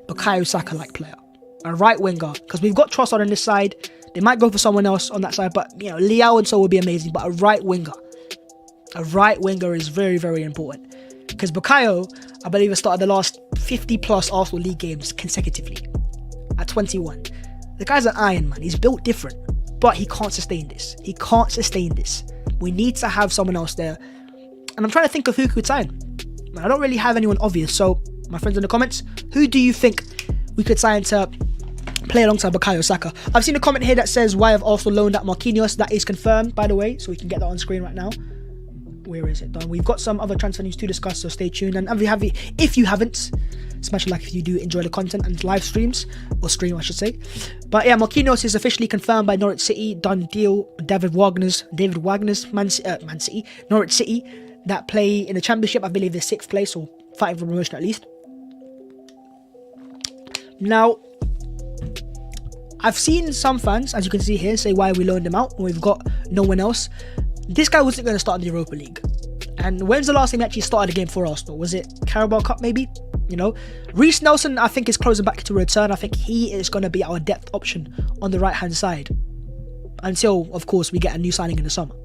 Bukayo Saka-like player. A right winger. Because we've got Trossard on this side. They might go for someone else on that side. But, Leao and so would be amazing. But a right winger. A right winger is very, very important. Because Bukayo, I believe, has started the last 50 plus Arsenal League games consecutively. At 21. The guy's an iron, man. He's built different. But he can't sustain this. We need to have someone else there. And I'm trying to think of who could sign. I don't really have anyone obvious. So, my friends in the comments, who do you think we could sign to play alongside Bukayo Saka? I've seen a comment here that says, why have Arsenal loaned out Marquinhos? That is confirmed, by the way. So we can get that on screen right now. Where is it done? We've got some other transfer news to discuss, so stay tuned. And if you haven't, smash a like if you do enjoy the content and live streams, or stream I should say. But yeah, Marquinhos is officially confirmed by Norwich City. Done deal. David Wagner's Man City, Norwich City, that play in the Championship. I believe they're 6th place or fighting for promotion at least. Now, I've seen some fans, as you can see here, say why we loaned him out when we've got no one else. This guy wasn't going to start in the Europa League. And when's the last time he actually started a game for Arsenal? Was it Carabao Cup maybe? Reece Nelson, I think, is closing back to return. I think he is going to be our depth option on the right-hand side. Until, of course, we get a new signing in the summer.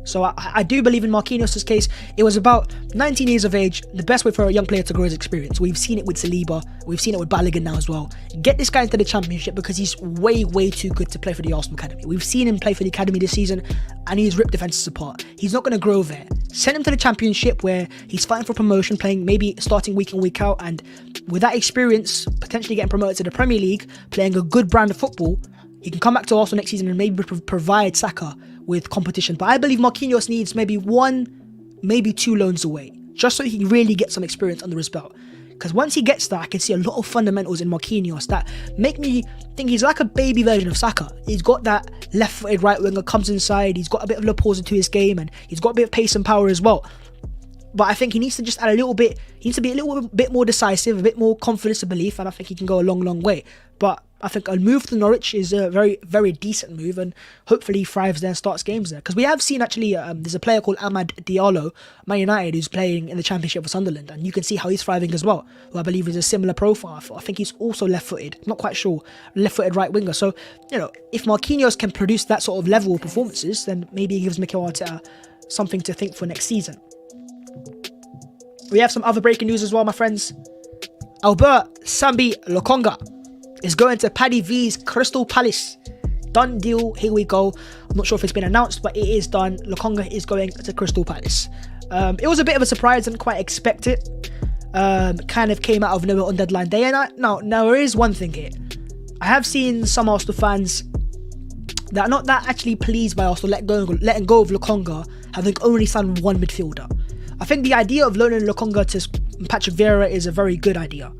So I do believe in Marquinhos' case. It was about 19 years of age. The best way for a young player to grow is experience. We've seen it with Saliba. We've seen it with Balogun now as well. Get this guy into the Championship because he's way, way too good to play for the Arsenal Academy. We've seen him play for the Academy this season and he's ripped defences apart. He's not going to grow there. Send him to the Championship where he's fighting for promotion, playing maybe starting week in, week out, and with that experience, potentially getting promoted to the Premier League, playing a good brand of football, he can come back to Arsenal next season and maybe provide Saka with competition. But I believe Marquinhos needs maybe 1, maybe 2 loans away, just so he can really get some experience under his belt. Because once he gets that, I can see a lot of fundamentals in Marquinhos that make me think he's like a baby version of Saka. He's got that left-footed right winger, comes inside, he's got a bit of Laporte into his game, and he's got a bit of pace and power as well. But I think he needs to just add a little bit, he needs to be a little bit more decisive, a bit more confidence and belief, and I think he can go a long, long way. But I think a move to Norwich is a very, very decent move, and hopefully he thrives there and starts games there. Because we have seen actually, there's a player called Amad Diallo, Man United, who's playing in the Championship for Sunderland, and you can see how he's thriving as well, who I believe is a similar profile. I think he's also left-footed, not quite sure, left-footed right winger. So, if Marquinhos can produce that sort of level of performances, then maybe he gives Mikel Arteta something to think for next season. We have some other breaking news as well, my friends. Albert Sambi Lokonga is going to Paddy V's Crystal Palace. Done deal, here we go. I'm not sure if it's been announced, but it is done. Lokonga is going to Crystal Palace. It was a bit of a surprise, didn't quite expect it. Kind of came out of nowhere on deadline day. And now there is one thing here. I have seen some Arsenal fans that are not that actually pleased by Arsenal letting go of Lokonga, having only signed one midfielder. I think the idea of loaning Lokonga to Patrick Vieira is a very good idea.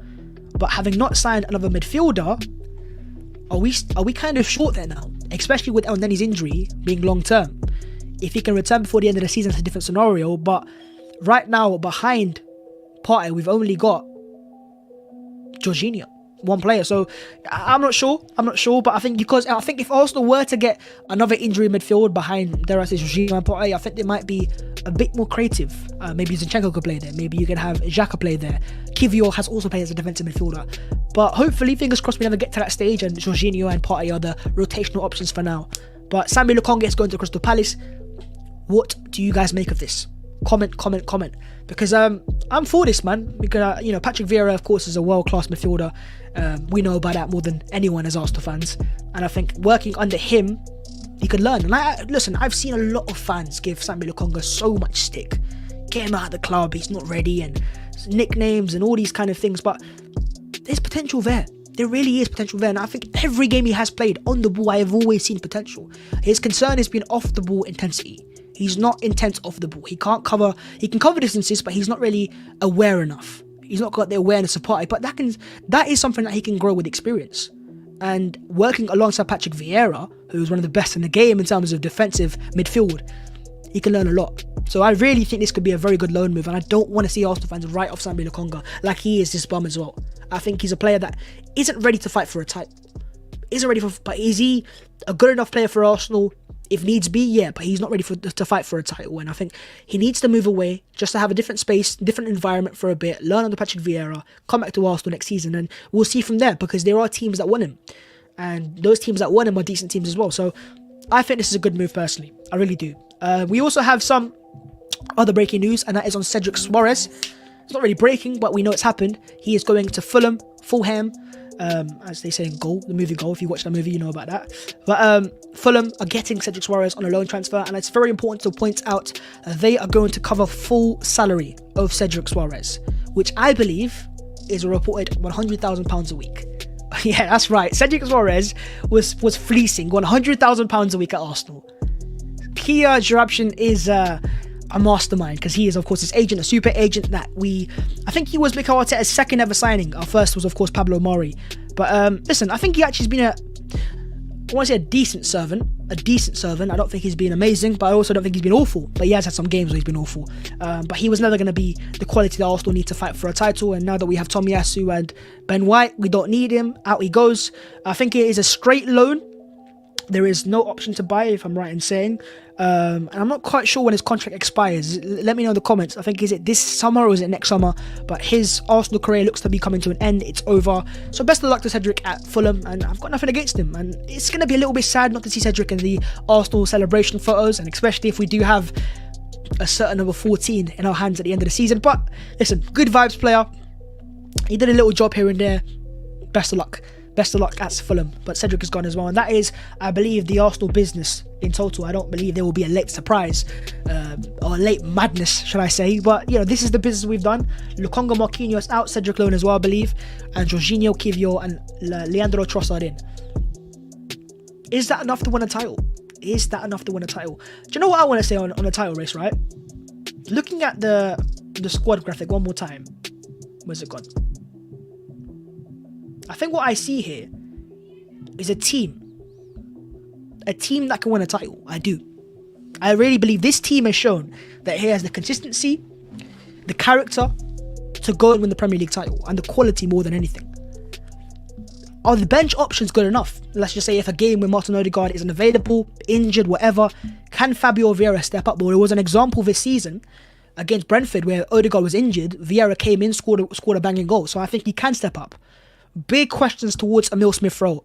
But having not signed another midfielder, are we kind of short there now? Especially with El Nenny's injury being long term. If he can return before the end of the season, it's a different scenario. But right now, behind Partey, we've only got Jorginho. one player. So I'm not sure, but I think if Arsenal were to get another injury midfield behind, dare I say, Jorginho and Partey, I think they might be a bit more creative. Maybe Zinchenko could play there. Maybe you can have Xhaka play there. Kiwior has also played as a defensive midfielder. But hopefully, fingers crossed, we never get to that stage and Jorginho and Partey are the rotational options for now. But Samuel Lokonga is going to Crystal Palace. What do you guys make of this? Comment. Because I'm for this, man. Because Patrick Vieira, of course, is a world-class midfielder. We know about that more than anyone as Arsenal fans. And I think working under him, he could learn. And listen, I've seen a lot of fans give Samuel Lokonga so much stick. Get him out of the club, he's not ready, and nicknames and all these kind of things. But there's potential there. There really is potential there. And I think every game he has played on the ball, I have always seen potential. His concern has been off the ball intensity. He's not intense off the ball. He can cover distances, but he's not really aware enough. He's not got the awareness of Partey. But that is something that he can grow with experience. And working alongside Patrick Vieira, who's one of the best in the game in terms of defensive midfield, he can learn a lot. So I really think this could be a very good loan move, and I don't want to see Arsenal fans write off Samuel Lokonga like he is this bum as well. I think he's a player that isn't ready to fight for a title. But is he a good enough player for Arsenal? If needs be, yeah, but he's not ready to fight for a title, and I think he needs to move away just to have a different space, different environment for a bit, learn under Patrick Vieira, come back to Arsenal next season, and we'll see from there, because there are teams that want him, and those teams that want him are decent teams as well. So I think this is a good move personally. I really do. We also have some other breaking news, and that is on Cedric Soares. It's not really breaking, but we know it's happened. He is going to Fulham, as they say in Goal, the movie Goal. If you watch that movie, you know about that. But Fulham are getting Cedric Soares on a loan transfer, and it's very important to point out they are going to cover full salary of Cedric Soares, which I believe is a reported £100,000 a week. Yeah, that's right. Cedric Soares was fleecing £100,000 a week at Arsenal. Kia Jarabshin is a mastermind, because he is, of course, his agent, a super agent that I think he was Mikel Arteta's second ever signing. Our first was, of course, Pablo Mari. But listen, I think he actually has been I want to say a decent servant. I don't think he's been amazing, but I also don't think he's been awful. But he has had some games where he's been awful. But he was never going to be the quality that Arsenal need to fight for a title. And now that we have Tomiyasu and Ben White, we don't need him. Out he goes. I think it is a straight loan. There is no option to buy, if I'm right in saying. And I'm not quite sure when his contract expires. Let me know in the comments. I think, is it this summer or is it next summer? But his Arsenal career looks to be coming to an end. It's over. So best of luck to Cedric at Fulham, and I've got nothing against him. And it's going to be a little bit sad not to see Cedric in the Arsenal celebration photos, and especially if we do have a certain number 14 in our hands at the end of the season. But listen, good vibes player. He did a little job here and there. Best of luck at Fulham. But Cedric is gone as well, and that is, I believe, the Arsenal business in total. I don't believe there will be a late surprise or a late madness, should I say. But this is the business we've done. Lokonga, Marquinhos out, Cedric loan as well, I believe, and Jorginho, Kiwior and Leandro Trossard in. Is that enough to win a title? Do you know what I want to say on a title race, right? Looking at the squad graphic one more time. Where's it gone? I think what I see here is a team that can win a title. I do. I really believe this team has shown that he has the consistency, the character to go and win the Premier League title, and the quality more than anything. Are the bench options good enough? Let's just say if a game where Martin Odegaard isn't available, injured, whatever, can Fabio Vieira step up? Well, there was an example this season against Brentford where Odegaard was injured. Vieira came in, scored a banging goal. So I think he can step up. Big questions towards Emil Smith-Rowe.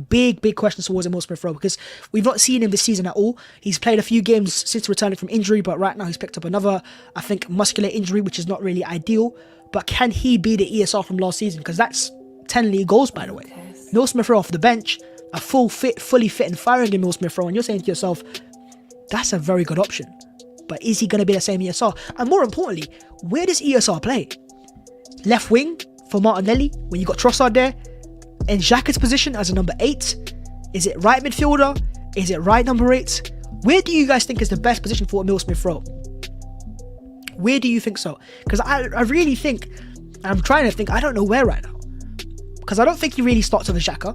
Big questions towards Emil Smith-Rowe, because we've not seen him this season at all. He's played a few games since returning from injury, but right now he's picked up another, I think, muscular injury, which is not really ideal. But can he be the ESR from last season? Because that's 10 league goals, by the way. Emil Smith-Rowe off the bench, a fully fit and firing Emil Smith-Rowe, and you're saying to yourself, that's a very good option. But is he going to be the same ESR? And more importantly, where does ESR play? Left wing for Martinelli when you got Trossard there, in Xhaka's position as a number 8? Is it right midfielder? Is it right number 8? Where do you guys think is the best position for Emil Smith-Rowe? Where do you think so? Because I really think, I'm trying to think, I don't know where right now. Because I don't think he really starts with a Xhaka,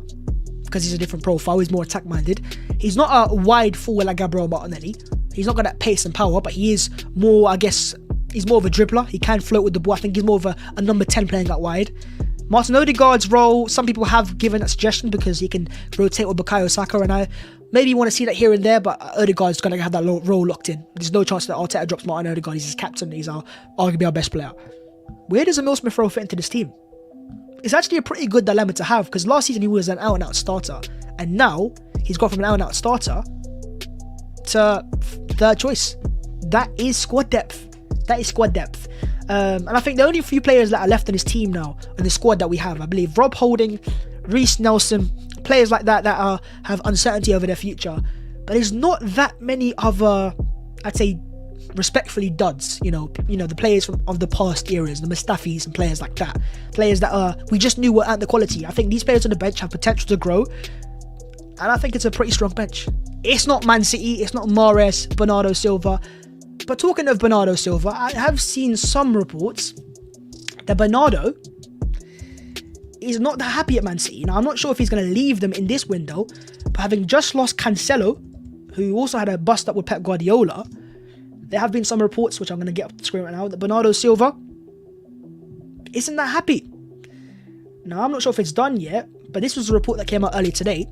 because he's a different profile, he's more attack minded. He's not a wide forward like Gabriel Martinelli. He's not got that pace and power, but he is more, I guess, he's more of a dribbler. He can float with the ball. I think he's more of a number 10 playing out wide. Martin Odegaard's role, some people have given that suggestion because he can rotate with Bukayo Saka, and I maybe want to see that here and there, but Odegaard's going to have that role locked in. There's no chance that Arteta drops Martin Odegaard. He's his captain. He's arguably our best player. Where does Emile Smith Rowe fit into this team? It's actually a pretty good dilemma to have, because last season he was an out-and-out starter, and now he's gone from an out-and-out starter to third choice. That is squad depth. And I think the only few players that are left in his team now, in the squad that we have, I believe Rob Holding, Reece Nelson, players like that have uncertainty over their future. But there's not that many other, I'd say, respectfully duds. You know, the players of the past eras, the Mustafis and players like that. Players that we just knew were at the quality. I think these players on the bench have potential to grow. And I think it's a pretty strong bench. It's not Man City, it's not Mahrez, Bernardo Silva. But talking of Bernardo Silva, I have seen some reports that Bernardo is not that happy at Man City. Now, I'm not sure if he's going to leave them in this window, but having just lost Cancelo, who also had a bust-up with Pep Guardiola, there have been some reports, which I'm going to get up the screen right now, that Bernardo Silva isn't that happy. Now, I'm not sure if it's done yet, but this was a report that came out earlier today,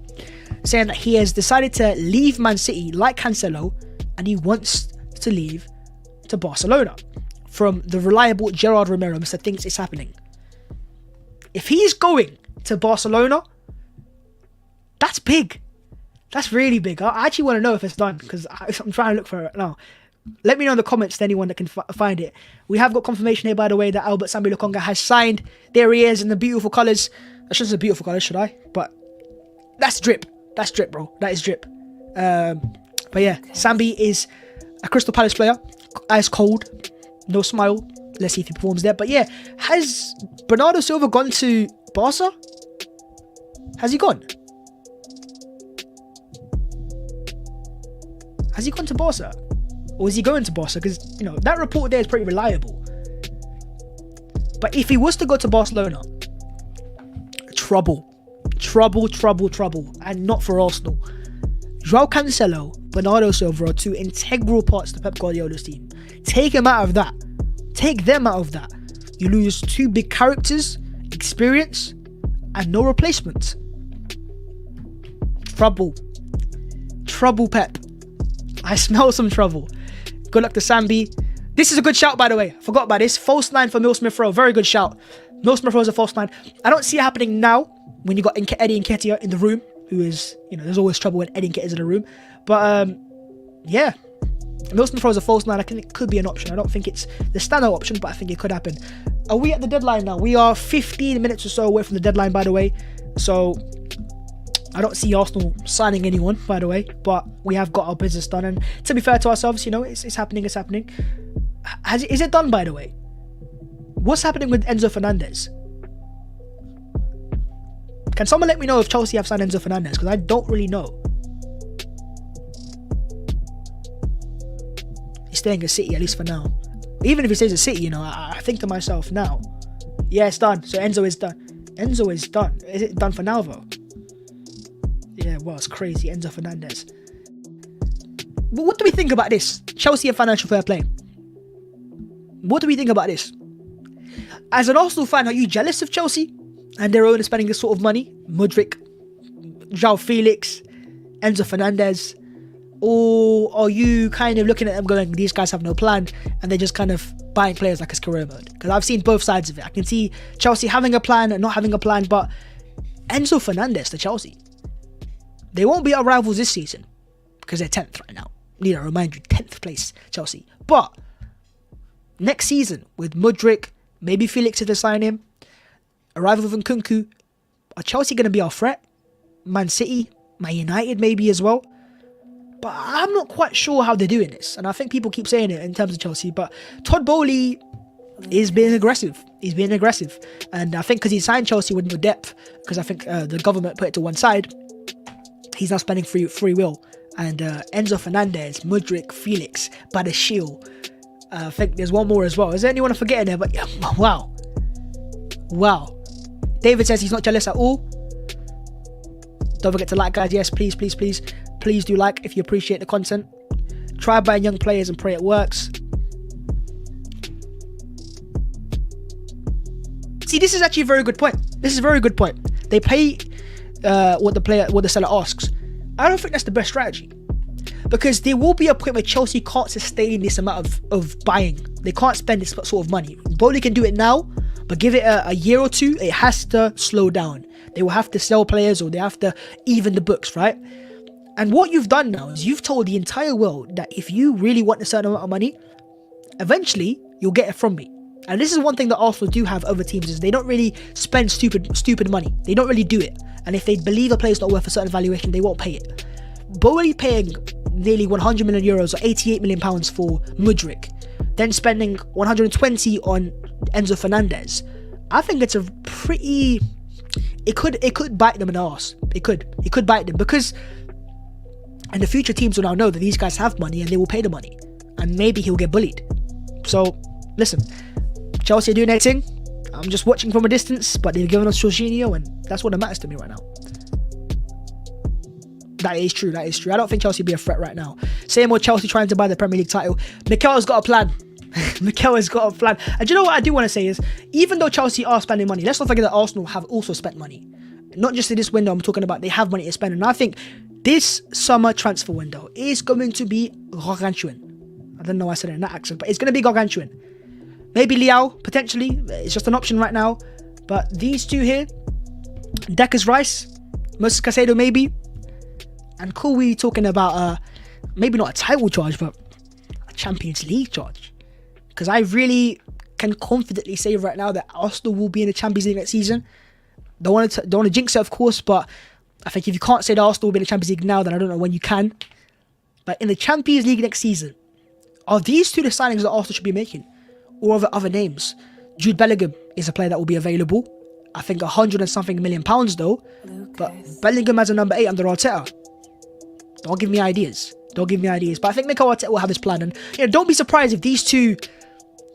saying that he has decided to leave Man City like Cancelo, and he wants to leave to Barcelona. From the reliable Gerard Romero, Mr. Thinks It's Happening. If he's going to Barcelona, that's big. That's really big. I actually want to know if it's done, because I'm trying to look for it now. Let me know in the comments to anyone that can find it. We have got confirmation here, by the way, that Albert Sambi Lokonga has signed. There he is in the beautiful colours. I shouldn't say beautiful colours, should I? But that's drip. That's drip, bro. That is drip. But yeah, Sambi is a Crystal Palace player. Ice cold. No smile. Let's see if he performs there. But yeah, has Bernardo Silva gone to Barca? Has he gone? Has he gone to Barca? Or is he going to Barca? Because, that report there is pretty reliable. But if he was to go to Barcelona, trouble. And not for Arsenal. João Cancelo, Bernardo Silva are two integral parts to Pep Guardiola's team. Take them out of that. You lose two big characters, experience, and no replacement. Trouble, Pep. I smell some trouble. Good luck to Sambi. This is a good shout, by the way. Forgot about this. False 9 for Emile Smith Rowe. Very good shout. Emile Smith Rowe is a false 9. I don't see it happening now when you got Eddie Nketiah in the room, who is, there's always trouble when Eddie Nketiah is in the room. But, yeah. Emile Smith Rowe is a false 9. I think it could be an option. I don't think it's the standard option, but I think it could happen. Are we at the deadline now? We are 15 minutes or so away from the deadline, by the way. So, I don't see Arsenal signing anyone, by the way, but we have got our business done. And to be fair to ourselves, it's happening. Is it done, by the way? What's happening with Enzo Fernandez? Can someone let me know if Chelsea have signed Enzo Fernandez? Because I don't really know. He's staying at City, at least for now. Even if he stays at City, I think to myself now, yeah, it's done. So Enzo is done. Is it done for now, though? Yeah, well, it's crazy. Enzo Fernandez. But what do we think about this? Chelsea and financial fair play. What do we think about this? As an Arsenal fan, are you jealous of Chelsea and their owners spending this sort of money? Mudryk, João Felix, Enzo Fernandez. Or are you kind of looking at them going, these guys have no plan, and they're just kind of buying players like a career mode? Because I've seen both sides of it. I can see Chelsea having a plan and not having a plan, but Enzo Fernandez to Chelsea. They won't be our rivals this season because they're 10th right now. Need to remind you, 10th place, Chelsea. But next season, with Mudryk, maybe Felix if they sign him, arrival of Nkunku, are Chelsea going to be our threat? Man City, Man United maybe as well. But I'm not quite sure how they're doing this. And I think people keep saying it in terms of Chelsea. But Todd Bowley is being aggressive. And I think because he signed Chelsea with no depth, because I think the government put it to one side, he's now spending free will. And Enzo Fernandez, Mudryk, Felix, Badashil. I think there's one more as well. Is there anyone I'm forgetting there? But yeah, wow. David says he's not jealous at all. Don't forget to like, guys. Yes, please do like if you appreciate the content. Try buying young players and pray it works. See, this is actually a very good point. This is a very good point. They pay what the seller asks. I don't think that's the best strategy, because there will be a point where Chelsea can't sustain this amount of buying. They can't spend this sort of money. Bowley can do it now, but give it a year or two, it has to slow down. They will have to sell players, or they have to even the books, right? And what you've done now is you've told the entire world that if you really want a certain amount of money, eventually you'll get it from me. And this is one thing that Arsenal do have over teams, is they don't really spend stupid money. They don't really do it. And if they believe a player's not worth a certain valuation, they won't pay it. Bowley paying nearly 100 million euros or 88 million pounds for Mudryk, then spending 120 on Enzo Fernandez. I think it's a pretty... It could bite them in the arse. It could bite them, because in the future teams will now know that these guys have money and they will pay the money, and maybe he'll get bullied. So listen, Chelsea are doing their thing. I'm just watching from a distance, but they're giving us Jorginho, and that's what matters to me right now. That is true. I don't think Chelsea will be a threat right now. Same with Chelsea trying to buy the Premier League title. Mikel's got a plan. Mikel has got a plan. And do you know what I do want to say is, even though Chelsea are spending money, let's not forget that Arsenal have also spent money. Not just in this window, I'm talking about they have money to spend. And I think this summer transfer window is going to be gargantuan. I don't know why I said it in that accent, but it's going to be gargantuan. Maybe Liao, potentially. It's just an option right now. But these two here, Declan Rice, Moises Caicedo maybe. And cool, we talking about maybe not a title charge, but a Champions League charge. Because I really can confidently say right now that Arsenal will be in the Champions League next season. Don't want to jinx it, of course, but I think if you can't say that Arsenal will be in the Champions League now, then I don't know when you can. But in the Champions League next season, are these two the signings that Arsenal should be making? Or are there other names? Jude Bellingham is a player that will be available. I think 100 and something million pounds though. But Bellingham as a number 8 under Arteta. Don't give me ideas. But I think Mikel Arteta will have his plan. And don't be surprised if these two,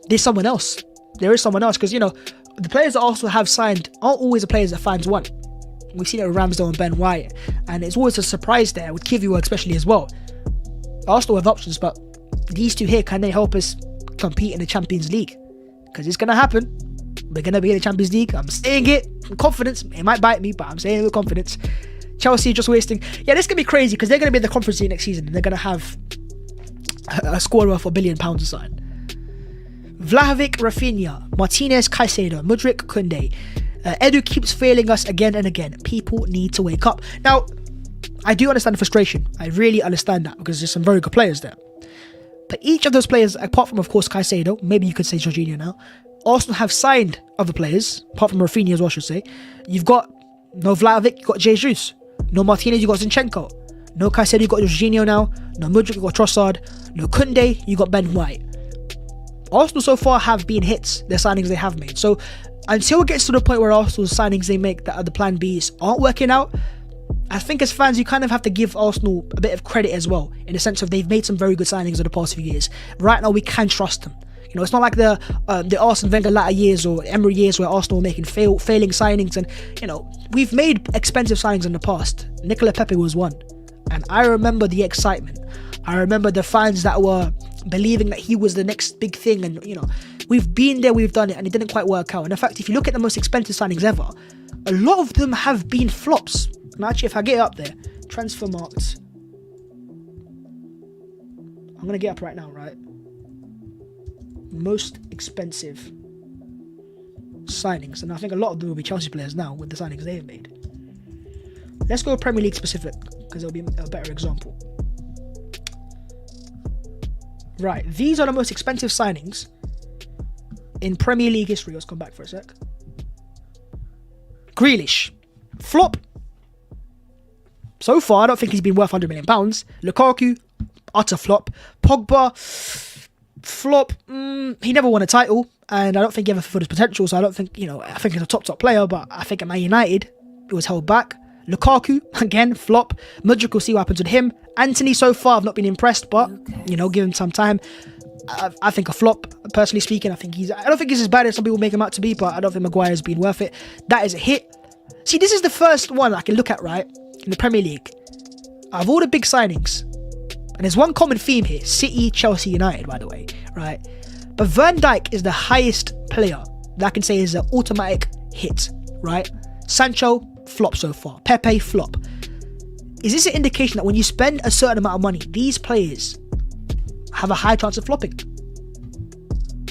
there's someone else. There is someone else, because the players that Arsenal have signed aren't always the players that fans want. We've seen it with Ramsdale and Ben White, and it's always a surprise there with Kivior especially as well. Arsenal have options, but these two here, can they help us compete in the Champions League? Because it's gonna happen. We're gonna be in the Champions League. I'm saying it with confidence. It might bite me, but I'm saying it with confidence. Chelsea just wasting. Yeah, this is gonna be crazy, because they're gonna be in the Conference League next season, and they're gonna have a squad worth £1 billion to sign. Vlahovic, Rafinha, Martinez, Caicedo, Mudryk, Koundé. Edu keeps failing us again and again. People need to wake up. Now, I do understand the frustration. I really understand that, because there's some very good players there. But each of those players, apart from, of course, Caicedo, maybe you could say Jorginho now, Arsenal have signed other players, apart from Rafinha as well, I should say. You've got no Vlahovic, you've got Jesus. No Martinez, you've got Zinchenko. No Caicedo, you've got Jorginho now. No Mudryk, you've got Trossard. No Koundé, you've got Ben White. Arsenal so far have been hits, their signings they have made. So until it gets to the point where Arsenal's signings they make that are the plan Bs aren't working out, I think as fans you kind of have to give Arsenal a bit of credit as well, in the sense of they've made some very good signings in the past few years. Right now we can trust them. It's not like the Arsene Wenger latter years or Emery years where Arsenal were making failing signings. And we've made expensive signings in the past. Nicola Pepe was one, and I remember the excitement. I remember the fans that were believing that he was the next big thing, and we've been there, we've done it, and it didn't quite work out. And in fact, if you look at the most expensive signings ever, a lot of them have been flops. And actually, if I get it up there, transfer markets, I'm gonna get up right now, right? Most expensive signings, and I think a lot of them will be Chelsea players now with the signings they have made. Let's go Premier League specific, because it'll be a better example. Right, these are the most expensive signings in Premier League history. Let's come back for a sec. Grealish, flop. So far, I don't think he's been worth £100 million. Lukaku, utter flop. Pogba, flop. He never won a title, and I don't think he ever fulfilled his potential. So I don't think, I think he's a top player, but I think at Man United, it was held back. Lukaku, again, flop. Mudryk, will see what happens with him. Anthony, so far, I've not been impressed, but, give him some time. I think a flop, personally speaking. I don't think he's as bad as some people make him out to be, but I don't think Maguire has been worth it. That is a hit. See, this is the first one I can look at, right, in the Premier League. Out of all the big signings, and there's one common theme here, City, Chelsea, United, by the way, right? But Van Dijk is the highest player that I can say is an automatic hit, right? Sancho, flop so far. Pepe, flop. Is this an indication that when you spend a certain amount of money, these players have a high chance of flopping?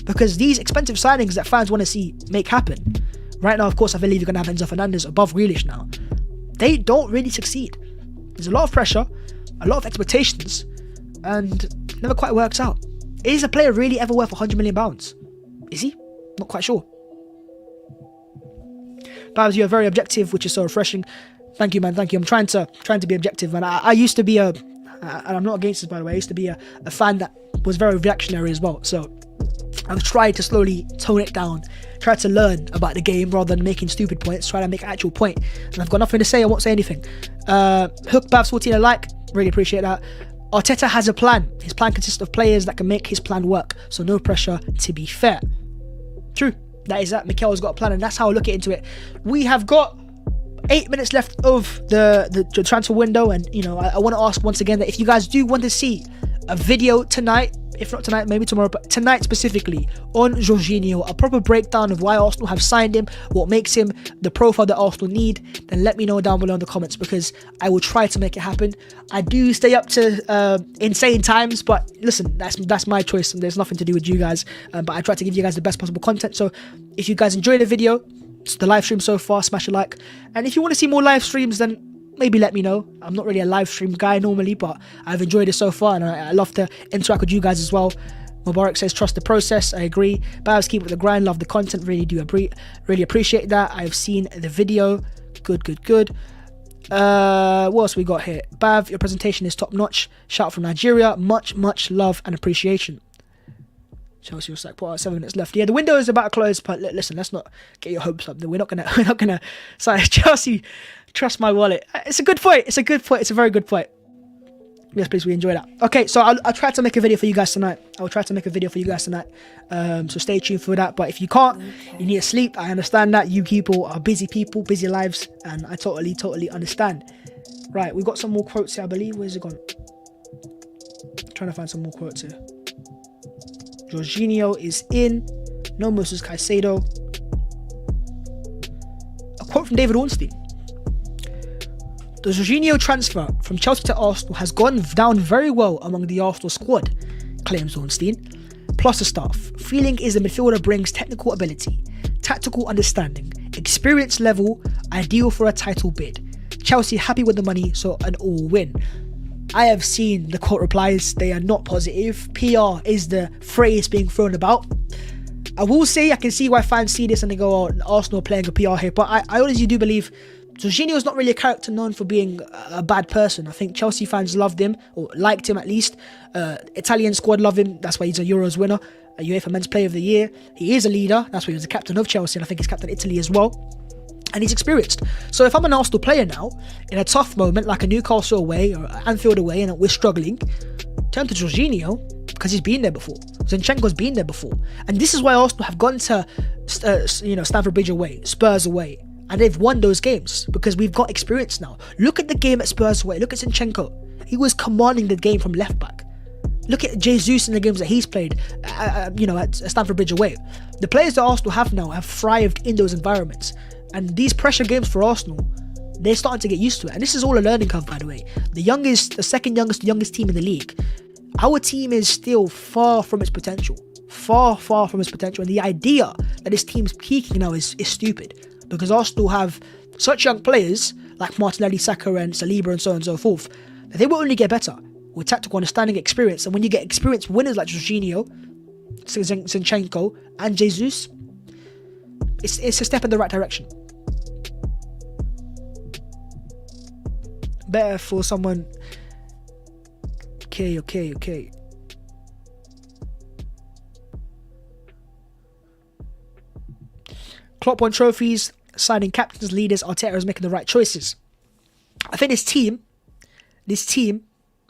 Because these expensive signings that fans want to see make happen, right now, of course, I believe you're going to have Enzo Fernandez above Grealish now. They don't really succeed. There's a lot of pressure, a lot of expectations, and it never quite works out. Is a player really ever worth £100 million? Is he? Not quite sure. Babs, you're very objective, which is so refreshing. Thank you, man. Thank you. I'm trying to be objective, man. I used to be and I'm not against this, by the way. I used to be a fan that was very reactionary as well. So I've tried to slowly tone it down, try to learn about the game rather than making stupid points, try to make an actual point. And I've got nothing to say, I won't say anything. Hook Babs 14 a like, really appreciate that. Arteta has a plan. His plan consists of players that can make his plan work, so no pressure, to be fair. True, that is that. Mikel's got a plan, and that's how I look into it. We have got 8 minutes left of the transfer window, and I want to ask once again that if you guys do want to see a video tonight, if not tonight, maybe tomorrow, but tonight specifically, on Jorginho, a proper breakdown of why Arsenal have signed him, what makes him the profile that Arsenal need, then let me know down below in the comments, because I will try to make it happen. I do stay up to insane times, but listen, that's my choice, and there's nothing to do with you guys, but I try to give you guys the best possible content. So if you guys enjoy the video, the live stream so far, smash a like, and if you want to see more live streams, then maybe let me know. I'm not really a live stream guy normally, but I've enjoyed it so far, and I love to interact with you guys as well. Mubarak says trust the process. I agree. Babs, keep up the grind, love the content, really appreciate that. I've seen the video. Good. What else we got here? Bav, your presentation is top notch. Shout out from Nigeria. Much love and appreciation. Chelsea was like, 7 minutes left. Yeah, the window is about to close, but listen, let's not get your hopes up. We're not gonna sorry, Chelsea, trust my wallet. It's a good point. It's a very good point. Yes, please, we enjoy that. Okay, so I'll try to make a video for you guys tonight. So stay tuned for that. But if you can't, you need to sleep. I understand that. You people are busy busy lives, and I totally understand. Right, we've got some more quotes here, I believe. Where's it gone? Trying to find some more quotes here. Jorginho is in. No Moises Caicedo. A quote from David Ornstein. The Jorginho transfer from Chelsea to Arsenal has gone down very well among the Arsenal squad, claims Ornstein. Plus the staff. Feeling is the midfielder brings technical ability, tactical understanding, experience level, ideal for a title bid. Chelsea happy with the money, so an all win. I have seen the quote replies, they are not positive. PR is the phrase being thrown about. I will say, I can see why fans see this and they go, Arsenal are playing a PR here, but I honestly do believe Jorginho is not really a character known for being a bad person. I think Chelsea fans loved him, or liked him at least. Italian squad love him, that's why he's a Euros winner, a UEFA Men's Player of the Year. He is a leader, that's why he was the captain of Chelsea, and I think he's captain Italy as well. And he's experienced. So if I'm an Arsenal player now, in a tough moment like a Newcastle away or Anfield away and we're struggling, turn to Jorginho because he's been there before. Zinchenko's been there before. And this is why Arsenal have gone to Stamford Bridge away, Spurs away, and they've won those games because we've got experience now. Look at the game at Spurs away. Look at Zinchenko. He was commanding the game from left back. Look at Jesus in the games that he's played, at Stamford Bridge away. The players that Arsenal have now have thrived in those environments. And these pressure games for Arsenal, they're starting to get used to it. And this is all a learning curve, by the way. The second youngest team in the league. Our team is still far from its potential. Far from its potential. And the idea that this team's peaking now is stupid. Because Arsenal have such young players, like Martinelli, Saka and Saliba and so on and so forth, that they will only get better with tactical understanding, experience. And when you get experienced winners like Jorginho, Zinchenko and Jesus, it's a step in the right direction. Better for someone. Okay. Klopp won trophies, signing captains, leaders. Arteta is making the right choices. I think this team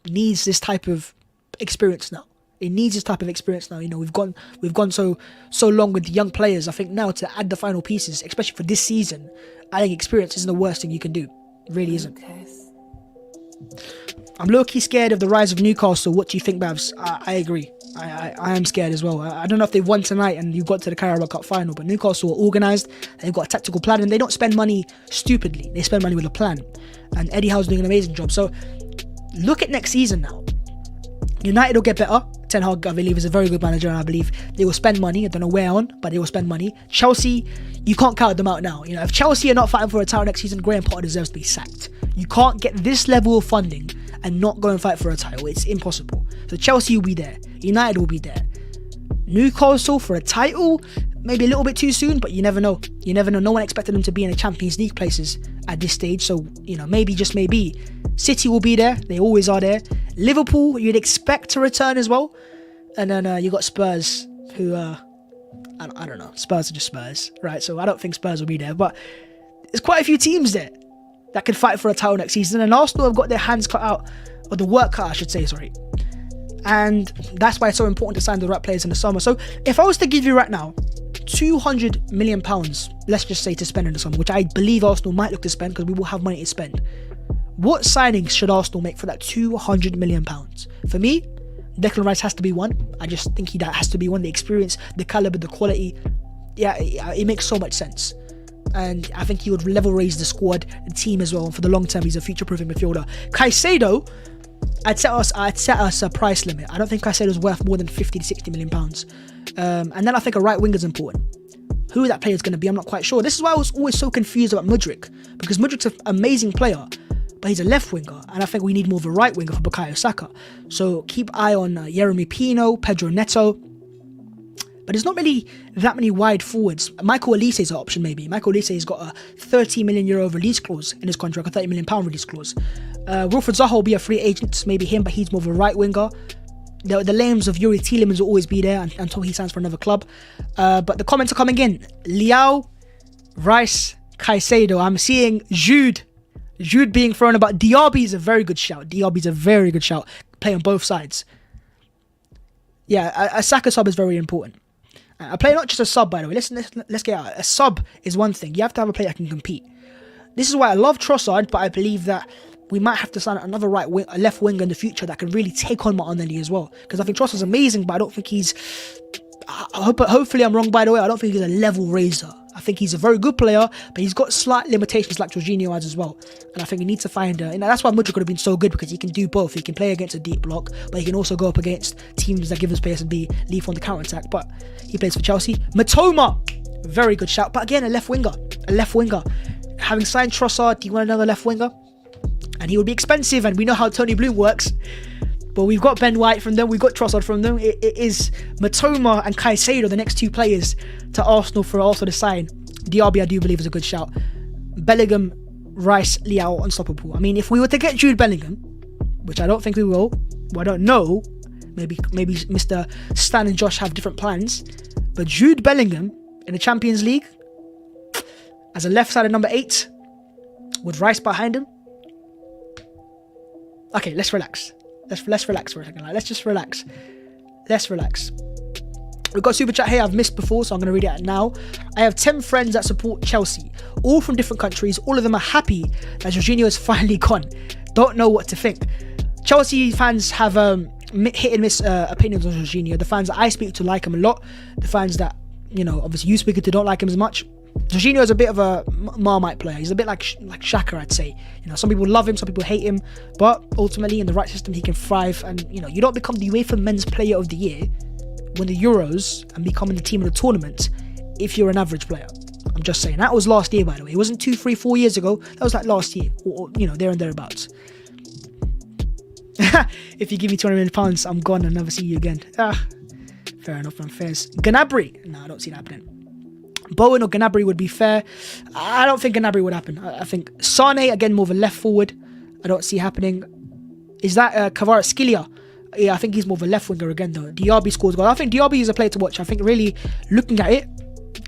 needs this type of experience now. It needs this type of experience now. We've gone so long with the young players. I think now to add the final pieces, especially for this season, adding experience isn't the worst thing you can do. It really isn't. Okay. I'm low-key scared of the rise of Newcastle. What do you think, Babs? I agree. I am scared as well. I don't know if they've won tonight and you've got to the Carabao Cup final, but Newcastle are organised, they've got a tactical plan, and they don't spend money stupidly. They spend money with a plan. And Eddie Howe's doing an amazing job. So look at next season now. United will get better. Ten Hag, I believe, is a very good manager, and I believe they will spend money. I don't know where on, but they will spend money. Chelsea, you can't count them out now. You know, if Chelsea are not fighting for a title next season, Graham Potter deserves to be sacked. You can't get this level of funding and not go and fight for a title. It's impossible. So Chelsea will be there. United will be there. Newcastle for a title, maybe a little bit too soon, but you never know. You never know. No one expected them to be in the Champions League places at this stage. So, you know, maybe, just maybe, City will be there. They always are there. Liverpool, you'd expect to return as well. And then you got Spurs, who, I don't know. Spurs are just Spurs, right? So I don't think Spurs will be there. But there's quite a few teams there that can fight for a title next season. And Arsenal have got their hands cut out, or the work cut, I should say, sorry. And that's why it's so important to sign the right players in the summer. So if I was to give you right now £200 million, let's just say, to spend in the summer, which I believe Arsenal might look to spend because we will have money to spend, what signings should Arsenal make for that £200 million? For me, Declan Rice has to be one. I just think that has to be one. The experience, the caliber, the quality, yeah, it makes so much sense. And I think he would level raise the squad, the team as well. And for the long term, he's a future-proofing midfielder. Caicedo, I'd set us a price limit. I don't think Caicedo's worth more than 50 to 60 million pounds. And then I think a right winger is important. Who that player is going to be, I'm not quite sure. This is why I was always so confused about Mudryk, because Mudryk's an amazing player, but he's a left winger, and I think we need more of a right winger for Bukayo Saka. So keep eye on Yeremy Pino, Pedro Neto. But there's not really that many wide forwards. Michael Olise is an option, maybe. Michael Olise has got a €30 million release clause in his contract, a £30 million release clause. Wilfried Zaha will be a free agent, maybe him, but he's more of a right winger. The names of Yuri Tielemans will always be there until he signs for another club. But the comments are coming in. Leao, Rice, Caicedo. I'm seeing Jude being thrown about. Diaby is a very good shout. Play on both sides. Yeah, a Saka sub is very important. A player, not just a sub, by the way. Let's get out. A sub is one thing. You have to have a player that can compete. This is why I love Trossard, but I believe that we might have to sign another a left winger in the future that can really take on Martinelli as well. Because I think Trossard's amazing, but I don't think he's... hopefully I'm wrong, by the way. I don't think he's a level raiser. I think he's a very good player, but he's got slight limitations like Jorginho has as well. And I think we need to find... that's why Mudryk could have been so good, because he can do both. He can play against a deep block, but he can also go up against teams that give him space and be lethal on the counter-attack. But he plays for Chelsea. Matoma, very good shout. But again, a left winger. Having signed Trossard, do you want another left winger? And he would be expensive, and we know how Tony Bloom works. But we've got Ben White from them, we've got Trossard from them. It is Matoma and Caicedo, the next two players to Arsenal for Arsenal to sign. Diaby, I do believe, is a good shout. Bellingham, Rice, Leao, unstoppable. I mean, if we were to get Jude Bellingham, which I don't think we will, I don't know, maybe Mr. Stan and Josh have different plans, but Jude Bellingham in the Champions League as a left-sided number 8 with Rice behind him. Okay, let's relax. Let's relax for a second. Let's just relax. Let's relax. We've got super chat here I've missed before, so I'm going to read it out now. I have 10 friends that support Chelsea, all from different countries. All of them are happy that Jorginho is finally gone. Don't know what to think. Chelsea fans have hit and miss opinions on Jorginho. The fans that I speak to like him a lot. The fans that, obviously you speak to don't like him as much. Jorginho is a bit of a Marmite player. He's a bit like Xhaka, I'd say. Some people love him, some people hate him, but ultimately in the right system he can thrive. And you don't become the UEFA Men's Player of the Year, win the Euros, and becoming the team of the tournament if you're an average player. I'm just saying. That was last year, by the way. It wasn't 2, 3, 4 years ago. That was like last year, or there and thereabouts. If you give me £200 million, I'm gone and never see you again. Fair enough, man. Fairs. Gnabry. No, I don't see that happening. Bowen or Gnabry would be fair. I don't think Gnabry would happen. I think Sane, again, more of a left forward. I don't see happening. Is that Kvaratskhelia? Yeah, I think he's more of a left winger again, though. Diaby scores goals. I think Diaby is a player to watch. I think really looking at it,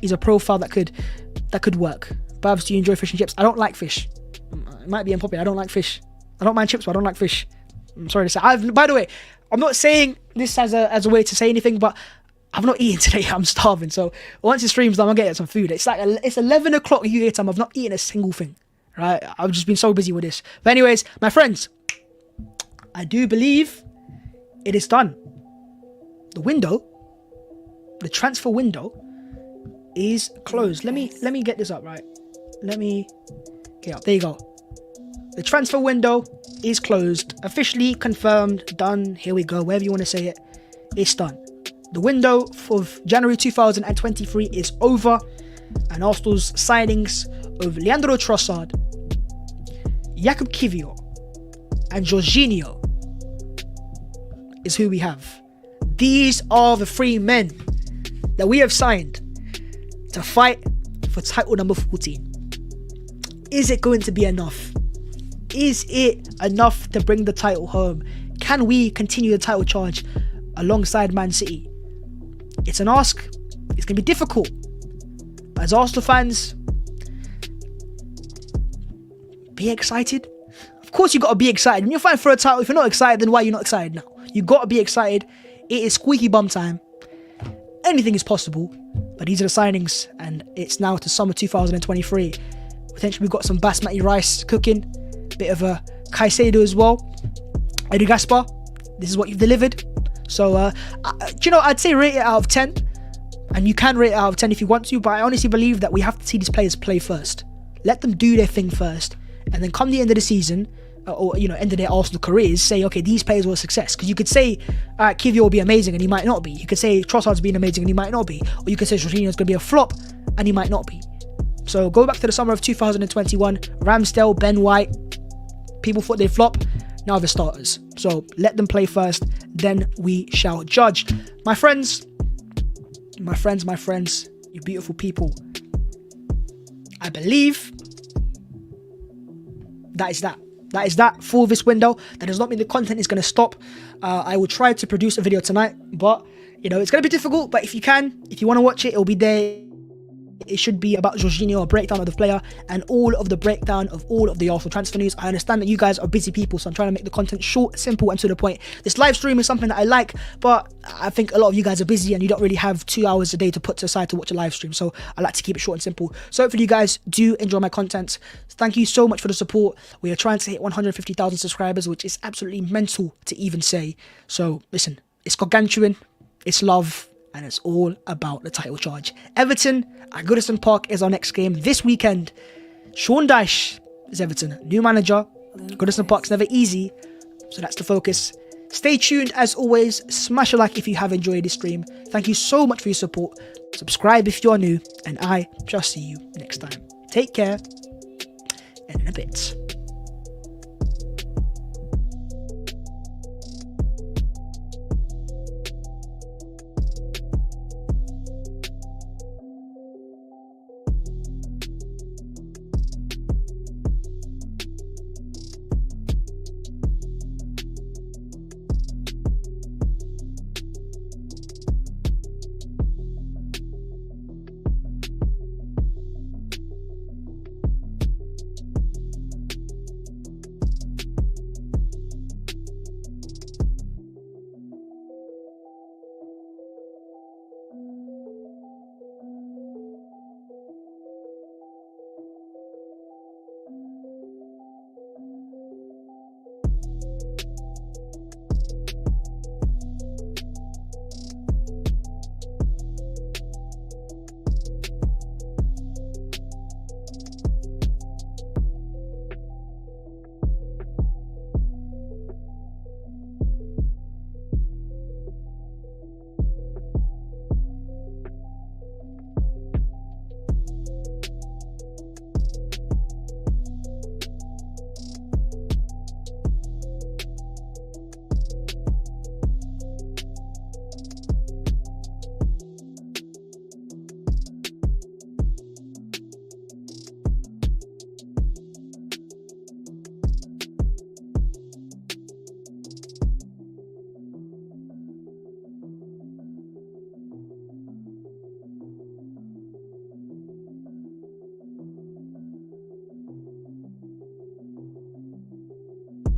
he's a profile that could work. But obviously you enjoy fish and chips. I don't like fish. It might be unpopular. I don't like fish. I don't mind chips, but I don't like fish. I'm sorry to say. By the way, I'm not saying this as a way to say anything, but I've not eaten today. I'm starving. So once the stream's done, I'll get some food. It's 11 o'clock UK time. I've not eaten a single thing. Right? I've just been so busy with this. But anyways, my friends, I do believe it is done. the transfer window is closed. Let me get this up, right? There you go. The transfer window is closed, officially confirmed, done. Here we go, wherever you want to say it, it's done. The window for January 2023 is over, and Arsenal's signings of Leandro Trossard, Jakub Kiwior, and Jorginho is who we have. These are the 3 men that we have signed to fight for title number 14. Is it going to be enough? Is it enough to bring the title home? Can we continue the title charge alongside Man City? It's an ask. It's going to be difficult. As Arsenal fans, be excited. Of course you got to be excited. When you're fighting for a title, if you're not excited, then why are you not excited now? You got to be excited. It is squeaky bum time. Anything is possible. But these are the signings, and it's now to summer 2023. Potentially we've got some Basmati rice cooking. Bit of a Caicedo as well. Edu Gaspar, this is what you've delivered. So, I'd say rate it out of 10. And you can rate it out of 10 if you want to, but I honestly believe that we have to see these players play first. Let them do their thing first. And then come the end of the season, or end of their Arsenal careers, say, okay, these players were a success. Because you could say, Kiwior will be amazing and he might not be. You could say Trossard's been amazing and he might not be. Or you could say Jorginho's going to be a flop and he might not be. So go back to the summer of 2021. Ramsdale, Ben White, people thought they'd flop. Now they're starters. So let them play first, then we shall judge. My friends, you beautiful people. I believe that is that. That is that for this window. That does not mean the content is going to stop. I will try to produce a video tonight, but it's going to be difficult. But if you want to watch it, it'll be there. It should be about Jorginho, a breakdown of the player, and all of the breakdown of all of the Arsenal transfer news. I understand that you guys are busy people, so I'm trying to make the content short, simple, and to the point. This live stream is something that I like, but I think a lot of you guys are busy and you don't really have 2 hours a day to put aside to watch a live stream. So I like to keep it short and simple. So hopefully you guys do enjoy my content. Thank you so much for the support. We are trying to hit 150,000 subscribers, which is absolutely mental to even say. So listen, it's gargantuan, it's love, and it's all about the title charge. Everton at Goodison Park is our next game this weekend. Sean Dyche is Everton, new manager. Goodison Park's never easy, so that's the focus. Stay tuned as always. Smash a like if you have enjoyed this stream. Thank you so much for your support. Subscribe if you're new, and I shall see you next time. Take care, and in a bit.